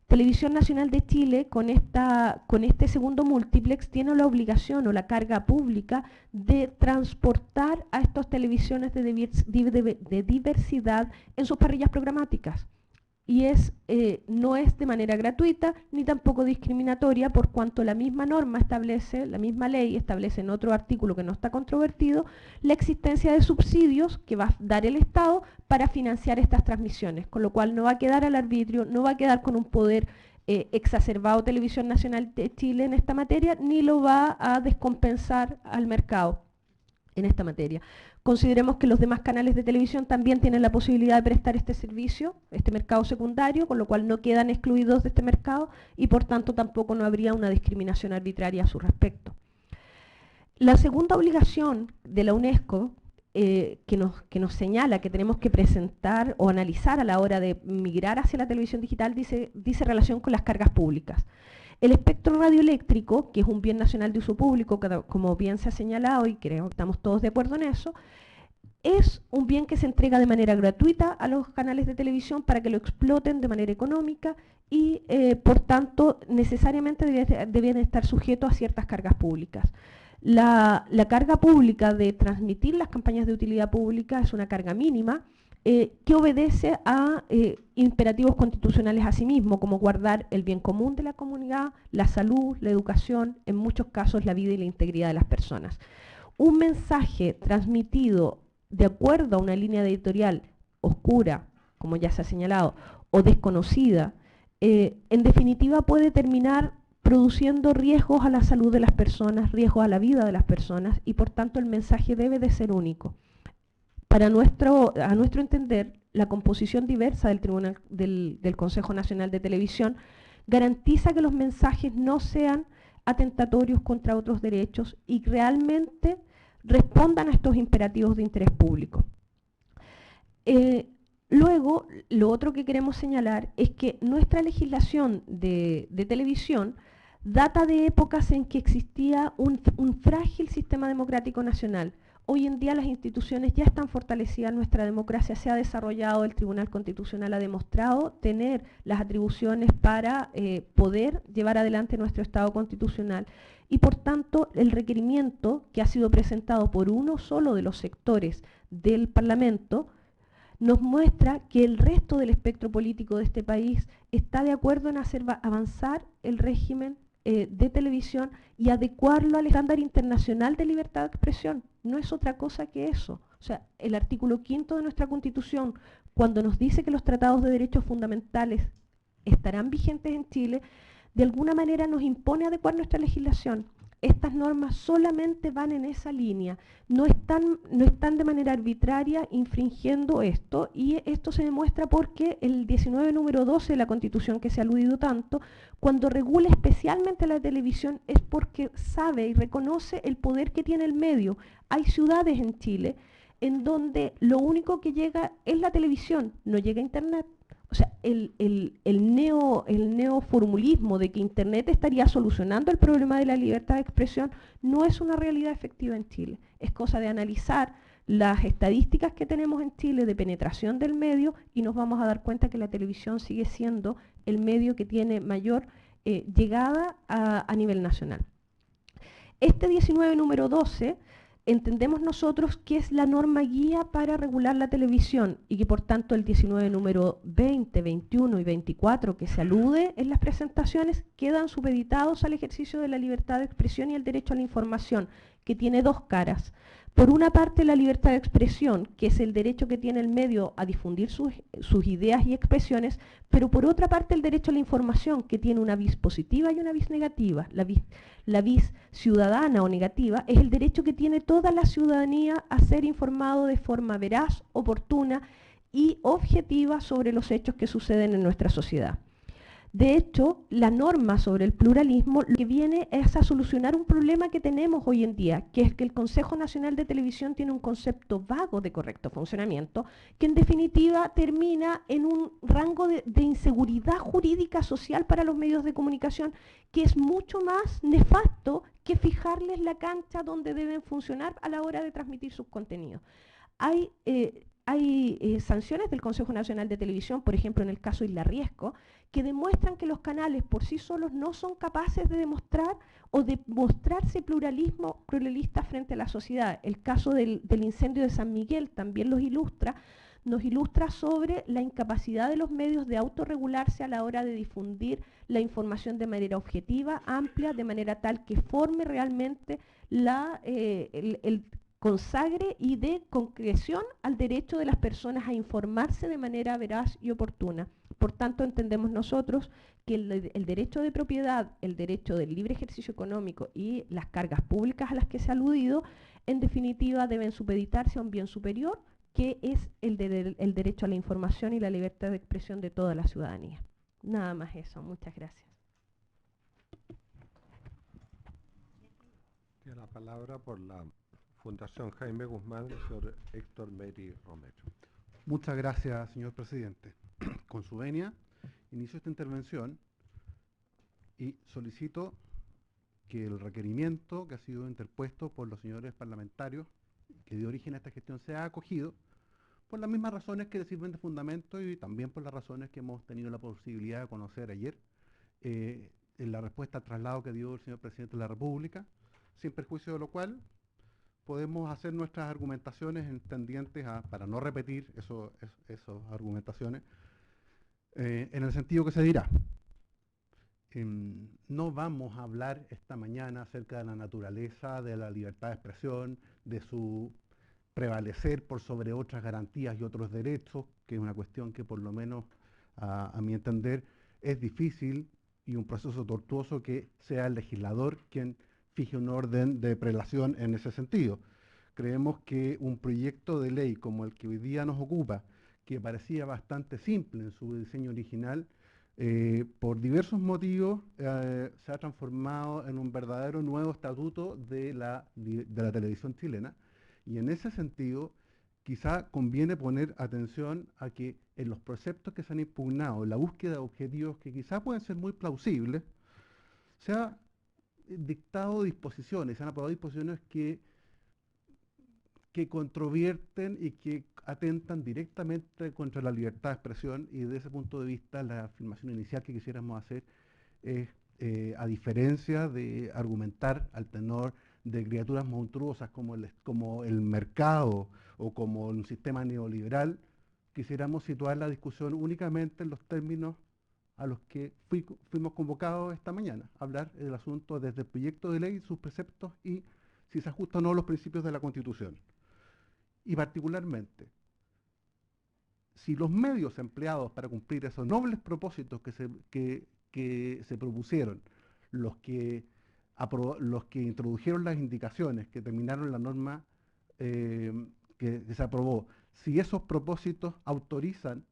Televisión Nacional de Chile, con este segundo múltiplex, tiene la obligación o la carga pública de transportar a estas televisiones de diversidad en sus parrillas programáticas. Y no es de manera gratuita ni tampoco discriminatoria, por cuanto la misma norma establece, la misma ley establece en otro artículo que no está controvertido, la existencia de subsidios que va a dar el Estado para financiar estas transmisiones, con lo cual no va a quedar al arbitrio, no va a quedar con un poder exacerbado Televisión Nacional de Chile en esta materia, ni lo va a descompensar al mercado en esta materia. Consideremos que los demás canales de televisión también tienen la posibilidad de prestar este servicio, este mercado secundario, con lo cual no quedan excluidos de este mercado y por tanto tampoco no habría una discriminación arbitraria a su respecto. La segunda obligación de la UNESCO que nos señala que tenemos que presentar o analizar a la hora de migrar hacia la televisión digital dice relación con las cargas públicas. El espectro radioeléctrico, que es un bien nacional de uso público, como bien se ha señalado y creo que estamos todos de acuerdo en eso, es un bien que se entrega de manera gratuita a los canales de televisión para que lo exploten de manera económica y, por tanto, necesariamente deben estar sujetos a ciertas cargas públicas. La carga pública de transmitir las campañas de utilidad pública es una carga mínima, que obedece a imperativos constitucionales asimismo, como guardar el bien común de la comunidad, la salud, la educación, en muchos casos la vida y la integridad de las personas. Un mensaje transmitido de acuerdo a una línea editorial oscura, como ya se ha señalado, o desconocida, en definitiva puede terminar produciendo riesgos a la salud de las personas, riesgos a la vida de las personas, y por tanto el mensaje debe de ser único. A nuestro entender, la composición diversa del Consejo Nacional de Televisión garantiza que los mensajes no sean atentatorios contra otros derechos y realmente respondan a estos imperativos de interés público. Luego, lo otro que queremos señalar es que nuestra legislación de televisión data de épocas en que existía un frágil sistema democrático nacional. Hoy en día las instituciones ya están fortalecidas, nuestra democracia se ha desarrollado, el Tribunal Constitucional ha demostrado tener las atribuciones para poder llevar adelante nuestro Estado constitucional y por tanto el requerimiento que ha sido presentado por uno solo de los sectores del Parlamento nos muestra que el resto del espectro político de este país está de acuerdo en hacer avanzar el régimen de televisión y adecuarlo al estándar internacional de libertad de expresión. No es otra cosa que eso. O sea, el artículo 5º de nuestra Constitución, cuando nos dice que los tratados de derechos fundamentales estarán vigentes en Chile, de alguna manera nos impone adecuar nuestra legislación Estas normas solamente van en esa línea, no están de manera arbitraria infringiendo esto, y esto se demuestra porque el 19 número 12 de la Constitución, que se ha aludido tanto, cuando regula especialmente la televisión es porque sabe y reconoce el poder que tiene el medio. Hay ciudades en Chile en donde lo único que llega es la televisión, no llega Internet. O sea, el neoformulismo de que Internet estaría solucionando el problema de la libertad de expresión no es una realidad efectiva en Chile. Es cosa de analizar las estadísticas que tenemos en Chile de penetración del medio y nos vamos a dar cuenta que la televisión sigue siendo el medio que tiene mayor llegada a nivel nacional. Este 19 número 12 entendemos nosotros que es la norma guía para regular la televisión y que por tanto el 19 número 20, 21 y 24 que se alude en las presentaciones quedan supeditados al ejercicio de la libertad de expresión y el derecho a la información, que tiene dos caras. Por una parte, la libertad de expresión, que es el derecho que tiene el medio a difundir sus ideas y expresiones, pero por otra parte el derecho a la información, que tiene una vis positiva y una vis negativa. La vis ciudadana o negativa es el derecho que tiene toda la ciudadanía a ser informado de forma veraz, oportuna y objetiva sobre los hechos que suceden en nuestra sociedad. De hecho, la norma sobre el pluralismo lo que viene es a solucionar un problema que tenemos hoy en día, que es que el Consejo Nacional de Televisión tiene un concepto vago de correcto funcionamiento, que en definitiva termina en un rango de inseguridad jurídica social para los medios de comunicación, que es mucho más nefasto que fijarles la cancha donde deben funcionar a la hora de transmitir sus contenidos. Hay sanciones del Consejo Nacional de Televisión, por ejemplo en el caso Isla Riesco, que demuestran que los canales por sí solos no son capaces de demostrar o de mostrarse pluralista frente a la sociedad. El caso del incendio de San Miguel también nos ilustra sobre la incapacidad de los medios de autorregularse a la hora de difundir la información de manera objetiva, amplia, de manera tal que forme realmente el consagre y dé concreción al derecho de las personas a informarse de manera veraz y oportuna. Por tanto, entendemos nosotros que el derecho de propiedad, el derecho del libre ejercicio económico y las cargas públicas a las que se ha aludido, en definitiva deben supeditarse a un bien superior, que es el derecho a la información y la libertad de expresión de toda la ciudadanía. Nada más eso. Muchas gracias. Tiene la palabra por la Fundación Jaime Guzmán, el señor Héctor Meri Romero. Muchas gracias, señor presidente. Con su venia, inicio esta intervención y solicito que el requerimiento que ha sido interpuesto por los señores parlamentarios que dio origen a esta gestión sea acogido por las mismas razones que le sirven de fundamento y también por las razones que hemos tenido la posibilidad de conocer ayer en la respuesta al traslado que dio el señor presidente de la República, sin perjuicio de lo cual podemos hacer nuestras argumentaciones tendientes a, para no repetir esas argumentaciones, en el sentido que se dirá. No vamos a hablar esta mañana acerca de la naturaleza de la libertad de expresión, de su prevalecer por sobre otras garantías y otros derechos, que es una cuestión que por lo menos a mi entender es difícil y un proceso tortuoso que sea el legislador quien fije un orden de prelación en ese sentido. Creemos que un proyecto de ley como el que hoy día nos ocupa, que parecía bastante simple en su diseño original, por diversos motivos se ha transformado en un verdadero nuevo estatuto de la televisión chilena, y en ese sentido quizá conviene poner atención a que en los preceptos que se han impugnado, la búsqueda de objetivos que quizá pueden ser muy plausibles, se ha dictado disposiciones, se han aprobado disposiciones que controvierten y que atentan directamente contra la libertad de expresión, y desde ese punto de vista la afirmación inicial que quisiéramos hacer es, a diferencia de argumentar al tenor de criaturas monstruosas como el mercado o como un sistema neoliberal, quisiéramos situar la discusión únicamente en los términos a los que fuimos convocados esta mañana, hablar del asunto desde el proyecto de ley, sus preceptos y si se ajusta o no a los principios de la Constitución. Y particularmente, si los medios empleados para cumplir esos nobles propósitos que se propusieron, los que los que introdujeron las indicaciones que terminaron la norma que se aprobó, si esos propósitos autorizan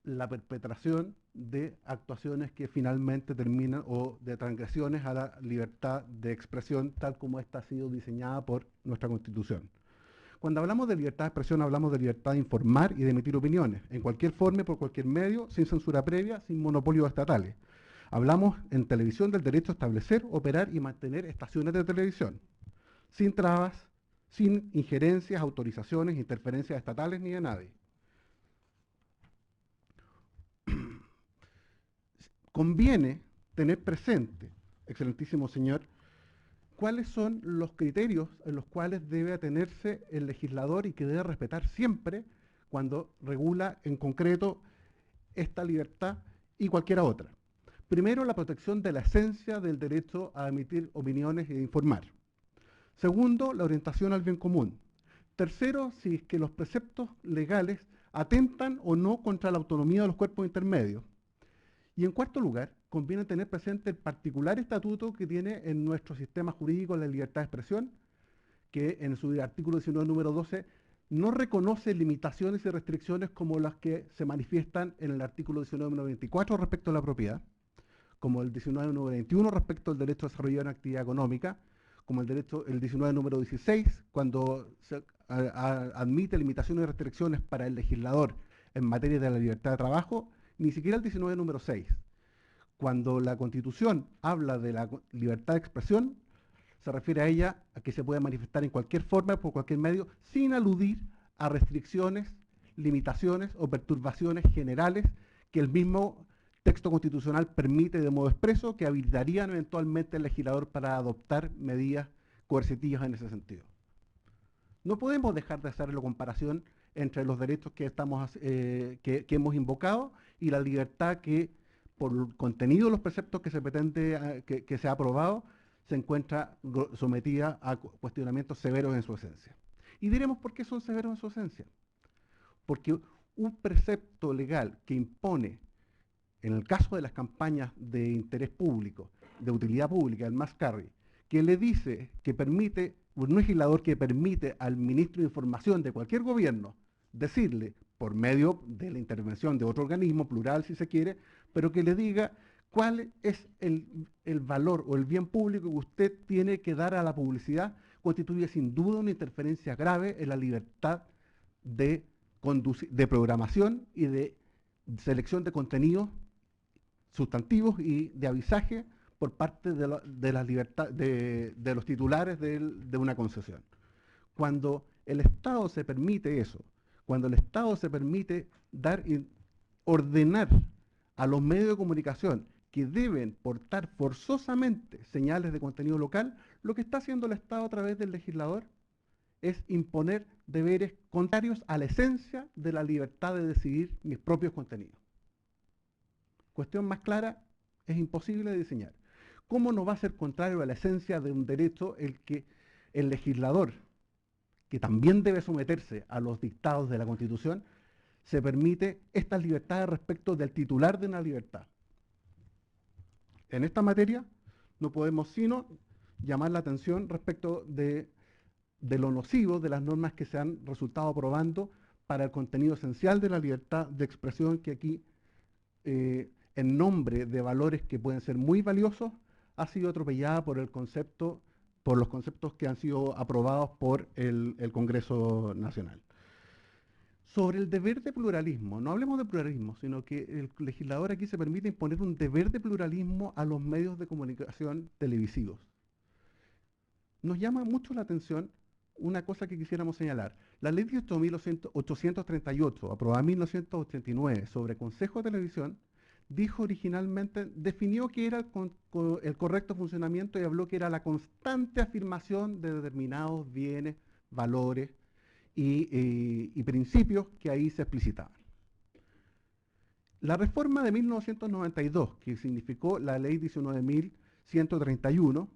la perpetración de actuaciones que finalmente terminan o de transgresiones a la libertad de expresión tal como esta ha sido diseñada por nuestra Constitución. Cuando hablamos de libertad de expresión hablamos de libertad de informar y de emitir opiniones, en cualquier forma, por cualquier medio, sin censura previa, sin monopolios estatales. Hablamos en televisión del derecho a establecer, operar y mantener estaciones de televisión, sin trabas, sin injerencias, autorizaciones, interferencias estatales ni de nadie. Conviene tener presente, excelentísimo señor, cuáles son los criterios en los cuales debe atenerse el legislador y que debe respetar siempre cuando regula en concreto esta libertad y cualquiera otra. Primero, la protección de la esencia del derecho a emitir opiniones e informar. Segundo, la orientación al bien común. Tercero, si es que los preceptos legales atentan o no contra la autonomía de los cuerpos intermedios. Y en cuarto lugar, conviene tener presente el particular estatuto que tiene en nuestro sistema jurídico la libertad de expresión, que en su artículo 19, número 12, no reconoce limitaciones y restricciones como las que se manifiestan en el artículo 19, número 24 respecto a la propiedad, como el 19, número 21 respecto al derecho a desarrollar una actividad económica, como el 19, número 16, cuando se admite limitaciones y restricciones para el legislador en materia de la libertad de trabajo, ni siquiera el 19, número 6. Cuando la Constitución habla de la libertad de expresión, se refiere a ella a que se puede manifestar en cualquier forma, por cualquier medio, sin aludir a restricciones, limitaciones o perturbaciones generales que el mismo texto constitucional permite de modo expreso, que habilitarían eventualmente al legislador para adoptar medidas coercitivas en ese sentido. No podemos dejar de hacer la comparación entre los derechos que hemos invocado y la libertad que, por el contenido de los preceptos que se pretende que se ha aprobado, se encuentra sometida a cuestionamientos severos en su esencia. Y diremos por qué son severos en su esencia. Porque un precepto legal que impone, en el caso de las campañas de interés público, de utilidad pública, el mass carry, que le dice que permite, un legislador que permite al ministro de Información de cualquier gobierno decirle, por medio de la intervención de otro organismo, plural si se quiere, pero que le diga cuál es el valor o el bien público que usted tiene que dar a la publicidad, constituye sin duda una interferencia grave en la libertad de programación y de selección de contenidos sustantivos y de avisaje por parte de la libertad de los titulares de una concesión. Cuando el Estado se permite eso, cuando el Estado se permite ordenar a los medios de comunicación que deben portar forzosamente señales de contenido local, lo que está haciendo el Estado a través del legislador es imponer deberes contrarios a la esencia de la libertad de decidir mis propios contenidos. Cuestión más clara, es imposible de diseñar. ¿Cómo no va a ser contrario a la esencia de un derecho el que el legislador, que también debe someterse a los dictados de la Constitución, se permite estas libertades respecto del titular de una libertad? En esta materia no podemos sino llamar la atención respecto de lo nocivo de las normas que se han resultado aprobando para el contenido esencial de la libertad de expresión, que aquí, en nombre de valores que pueden ser muy valiosos, ha sido atropellada por los conceptos que han sido aprobados por el Congreso Nacional. Sobre el deber de pluralismo, no hablemos de pluralismo, sino que el legislador aquí se permite imponer un deber de pluralismo a los medios de comunicación televisivos. Nos llama mucho la atención una cosa que quisiéramos señalar. La ley 18.838, aprobada en 1989, sobre Consejo de Televisión, dijo originalmente, definió que era el correcto funcionamiento y habló que era la constante afirmación de determinados bienes, valores y principios que ahí se explicitaban. La reforma de 1992, que significó la ley 19.131,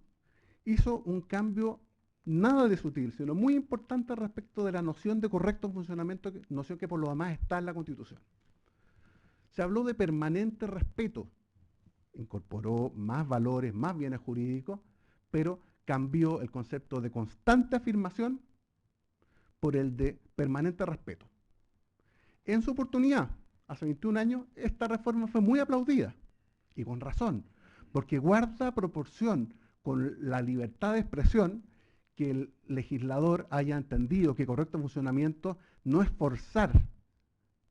hizo un cambio nada de sutil, sino muy importante respecto de la noción de correcto funcionamiento, noción que por lo demás está en la Constitución. Se habló de permanente respeto, incorporó más valores, más bienes jurídicos, pero cambió el concepto de constante afirmación por el de permanente respeto. En su oportunidad, hace 21 años, esta reforma fue muy aplaudida, y con razón, porque guarda proporción con la libertad de expresión que el legislador haya entendido que correcto funcionamiento no es forzar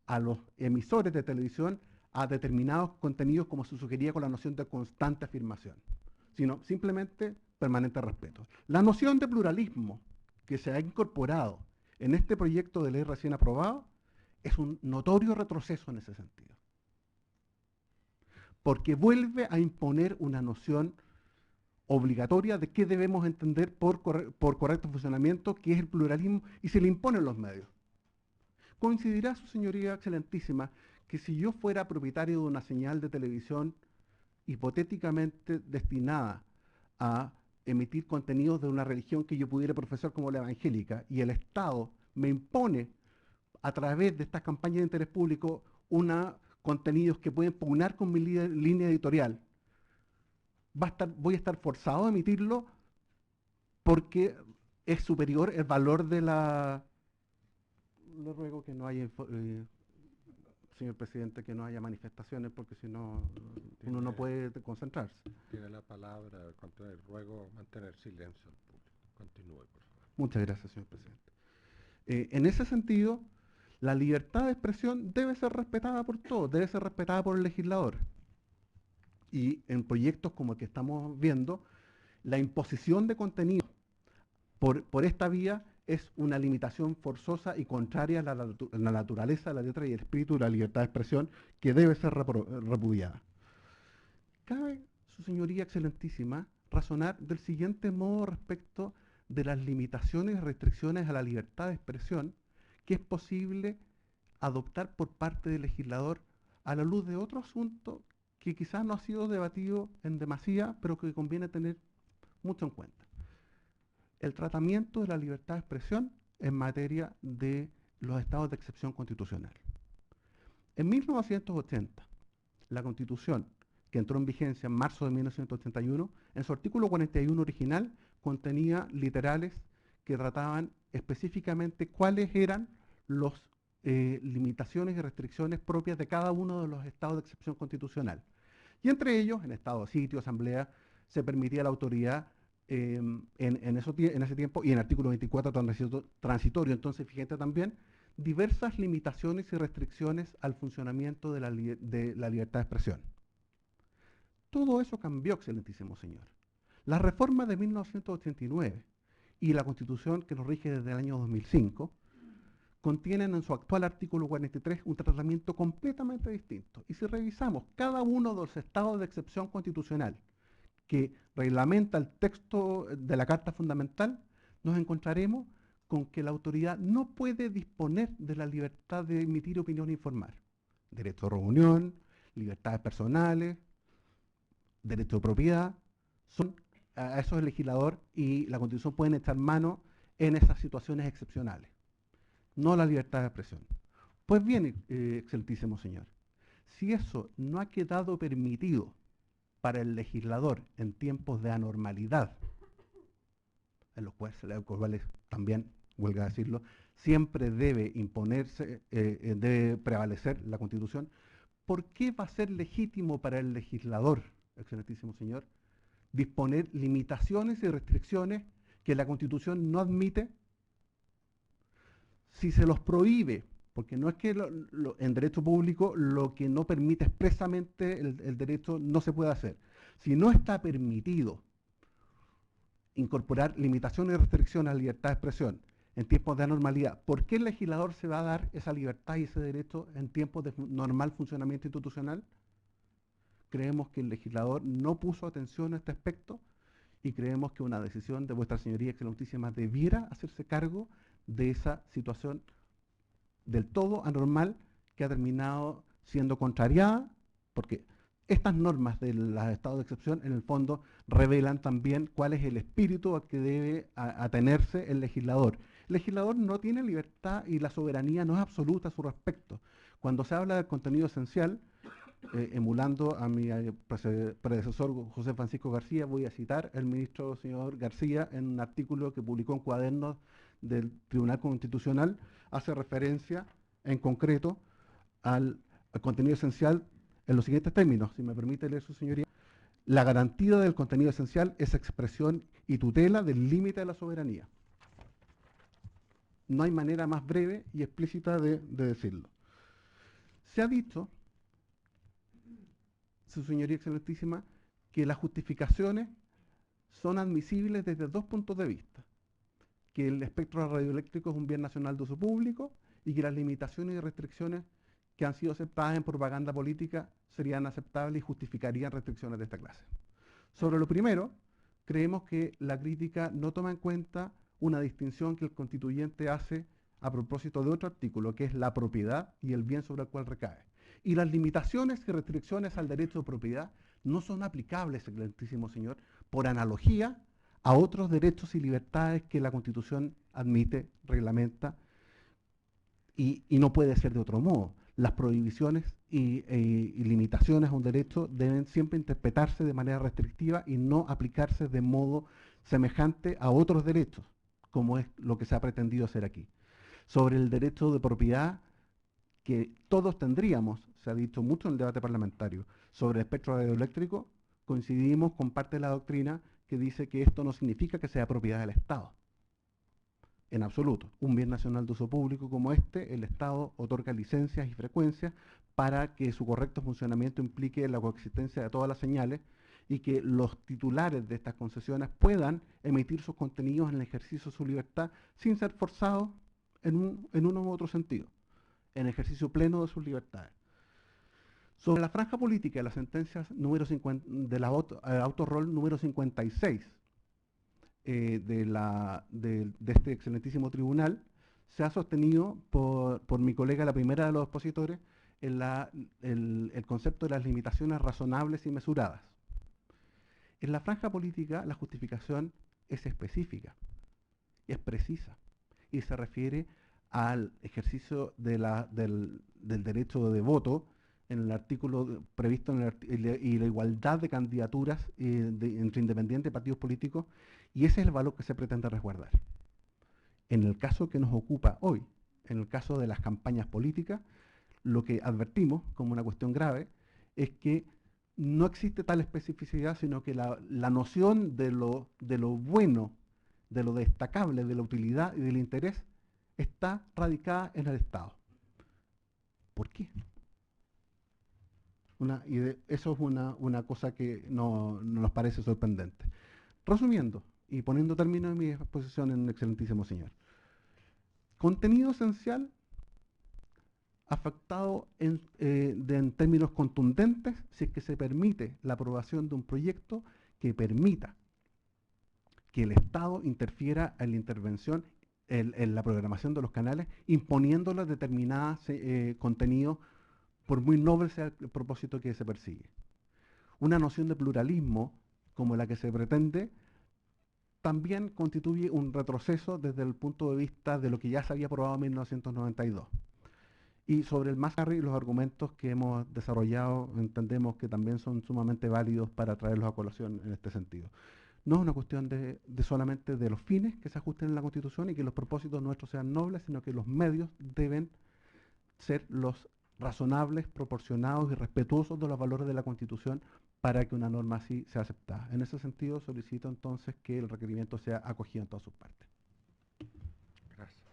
a los emisores de televisión a determinados contenidos como se sugería con la noción de constante afirmación, sino simplemente permanente respeto. La noción de pluralismo que se ha incorporado en este proyecto de ley recién aprobado es un notorio retroceso en ese sentido, porque vuelve a imponer una noción obligatoria de qué debemos entender por correcto funcionamiento, que es el pluralismo, y se le imponen los medios. Coincidirá su señoría excelentísima que si yo fuera propietario de una señal de televisión hipotéticamente destinada a emitir contenidos de una religión que yo pudiera profesar como la evangélica, y el Estado me impone a través de estas campañas de interés público contenidos que pueden pugnar con mi línea editorial, voy a estar forzado a emitirlo porque es superior el valor de la... Le ruego que no haya, señor presidente, que no haya manifestaciones, porque si no, uno no puede concentrarse. Tiene la palabra, ruego mantener silencio al público. Continúe, por favor. Muchas gracias, señor presidente. En ese sentido, la libertad de expresión debe ser respetada por todos, debe ser respetada por el legislador. Y en proyectos como el que estamos viendo, la imposición de contenido por esta vía es una limitación forzosa y contraria a la naturaleza, la letra y el espíritu de la libertad de expresión, que debe ser repudiada. Cabe, su señoría excelentísima, razonar del siguiente modo respecto de las limitaciones y restricciones a la libertad de expresión que es posible adoptar por parte del legislador a la luz de otro asunto que quizás no ha sido debatido en demasía, pero que conviene tener mucho en cuenta. El tratamiento de la libertad de expresión en materia de los estados de excepción constitucional. En 1980, la Constitución, que entró en vigencia en marzo de 1981, en su artículo 41 original contenía literales que trataban específicamente cuáles eran las limitaciones y restricciones propias de cada uno de los estados de excepción constitucional. Y entre ellos, en estado de sitio, asamblea, se permitía a la autoridad en ese tiempo, y en el artículo 24 transitorio, entonces fíjate también, diversas limitaciones y restricciones al funcionamiento de la libertad de expresión. Todo eso cambió, excelentísimo señor. La reforma de 1989 y la Constitución que nos rige desde el año 2005 contienen en su actual artículo 43 un tratamiento completamente distinto. Y si revisamos cada uno de los estados de excepción constitucional que reglamenta el texto de la Carta Fundamental, nos encontraremos con que la autoridad no puede disponer de la libertad de emitir opinión e informar. Derecho de reunión, libertades personales, derecho de propiedad, a eso el legislador y la Constitución pueden echar mano en esas situaciones excepcionales, no la libertad de expresión. Pues bien, excelentísimo señor, si eso no ha quedado permitido para el legislador en tiempos de anormalidad, en los cuales también, huelga decirlo, siempre debe imponerse, debe prevalecer la Constitución, ¿por qué va a ser legítimo para el legislador, excelentísimo señor, disponer limitaciones y restricciones que la Constitución no admite? Si se los prohíbe, porque no es que en derecho público lo que no permite expresamente el derecho no se puede hacer. Si no está permitido incorporar limitaciones y restricciones a la libertad de expresión en tiempos de anormalidad, ¿por qué el legislador se va a dar esa libertad y ese derecho en tiempos de normal funcionamiento institucional? Creemos que el legislador no puso atención a este aspecto y creemos que una decisión de vuestra señoría excelentísima debiera hacerse cargo de esa situación del todo anormal que ha terminado siendo contrariada, porque estas normas de los estados de excepción en el fondo revelan también cuál es el espíritu al que debe atenerse el legislador. El legislador no tiene libertad y la soberanía no es absoluta a su respecto. Cuando se habla del contenido esencial, emulando a mi predecesor José Francisco García, voy a citar al ministro señor García en un artículo que publicó en Cuadernos del Tribunal Constitucional, hace referencia en concreto al contenido esencial en los siguientes términos, si me permite leer su señoría. La garantía del contenido esencial es expresión y tutela del límite de la soberanía. No hay manera más breve y explícita de decirlo. Se ha dicho, su señoría excelentísima, que las justificaciones son admisibles desde dos puntos de vista: que el espectro radioeléctrico es un bien nacional de uso público y que las limitaciones y restricciones que han sido aceptadas en propaganda política serían aceptables y justificarían restricciones de esta clase. Sobre lo primero, creemos que la crítica no toma en cuenta una distinción que el constituyente hace a propósito de otro artículo, que es la propiedad y el bien sobre el cual recae. Y las limitaciones y restricciones al derecho de propiedad no son aplicables, excelentísimo señor, por analogía a otros derechos y libertades que la Constitución admite, reglamenta, y no puede ser de otro modo. Las prohibiciones y limitaciones a un derecho deben siempre interpretarse de manera restrictiva y no aplicarse de modo semejante a otros derechos, como es lo que se ha pretendido hacer aquí. Sobre el derecho de propiedad que todos tendríamos, se ha dicho mucho en el debate parlamentario, sobre el espectro radioeléctrico, coincidimos con parte de la doctrina que dice que esto no significa que sea propiedad del Estado. En absoluto. Un bien nacional de uso público como este, el Estado otorga licencias y frecuencias para que su correcto funcionamiento implique la coexistencia de todas las señales y que los titulares de estas concesiones puedan emitir sus contenidos en el ejercicio de su libertad sin ser forzados en uno u otro sentido, en ejercicio pleno de sus libertades. Sobre la franja política de las sentencias número 50, de la autorrol número 56 de este excelentísimo tribunal, se ha sostenido por mi colega, la primera de los expositores, el concepto de las limitaciones razonables y mesuradas. En la franja política la justificación es específica y es precisa y se refiere al ejercicio del derecho de voto en el artículo previsto y la igualdad de candidaturas entre independientes partidos políticos, y ese es el valor que se pretende resguardar. En el caso que nos ocupa hoy, en el caso de las campañas políticas, lo que advertimos como una cuestión grave es que no existe tal especificidad, sino que la noción de lo bueno, de lo destacable, de la utilidad y del interés está radicada en el Estado. ¿Por qué? Eso es una cosa que no nos parece sorprendente. Resumiendo y poniendo término a mi exposición en el excelentísimo señor. Contenido esencial afectado en términos contundentes si es que se permite la aprobación de un proyecto que permita que el Estado interfiera en la intervención, en la programación de los canales, imponiéndoles determinados contenidos, por muy noble sea el propósito que se persigue. Una noción de pluralismo como la que se pretende también constituye un retroceso desde el punto de vista de lo que ya se había aprobado en 1992. Y sobre el más y los argumentos que hemos desarrollado entendemos que también son sumamente válidos para traerlos a colación en este sentido. No es una cuestión solamente de los fines que se ajusten en la Constitución y que los propósitos nuestros sean nobles, sino que los medios deben ser los razonables, proporcionados y respetuosos de los valores de la Constitución para que una norma así sea aceptada. En ese sentido, solicito entonces que el requerimiento sea acogido en todas sus partes. Gracias.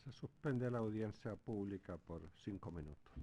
Se suspende la audiencia pública por 5 minutos.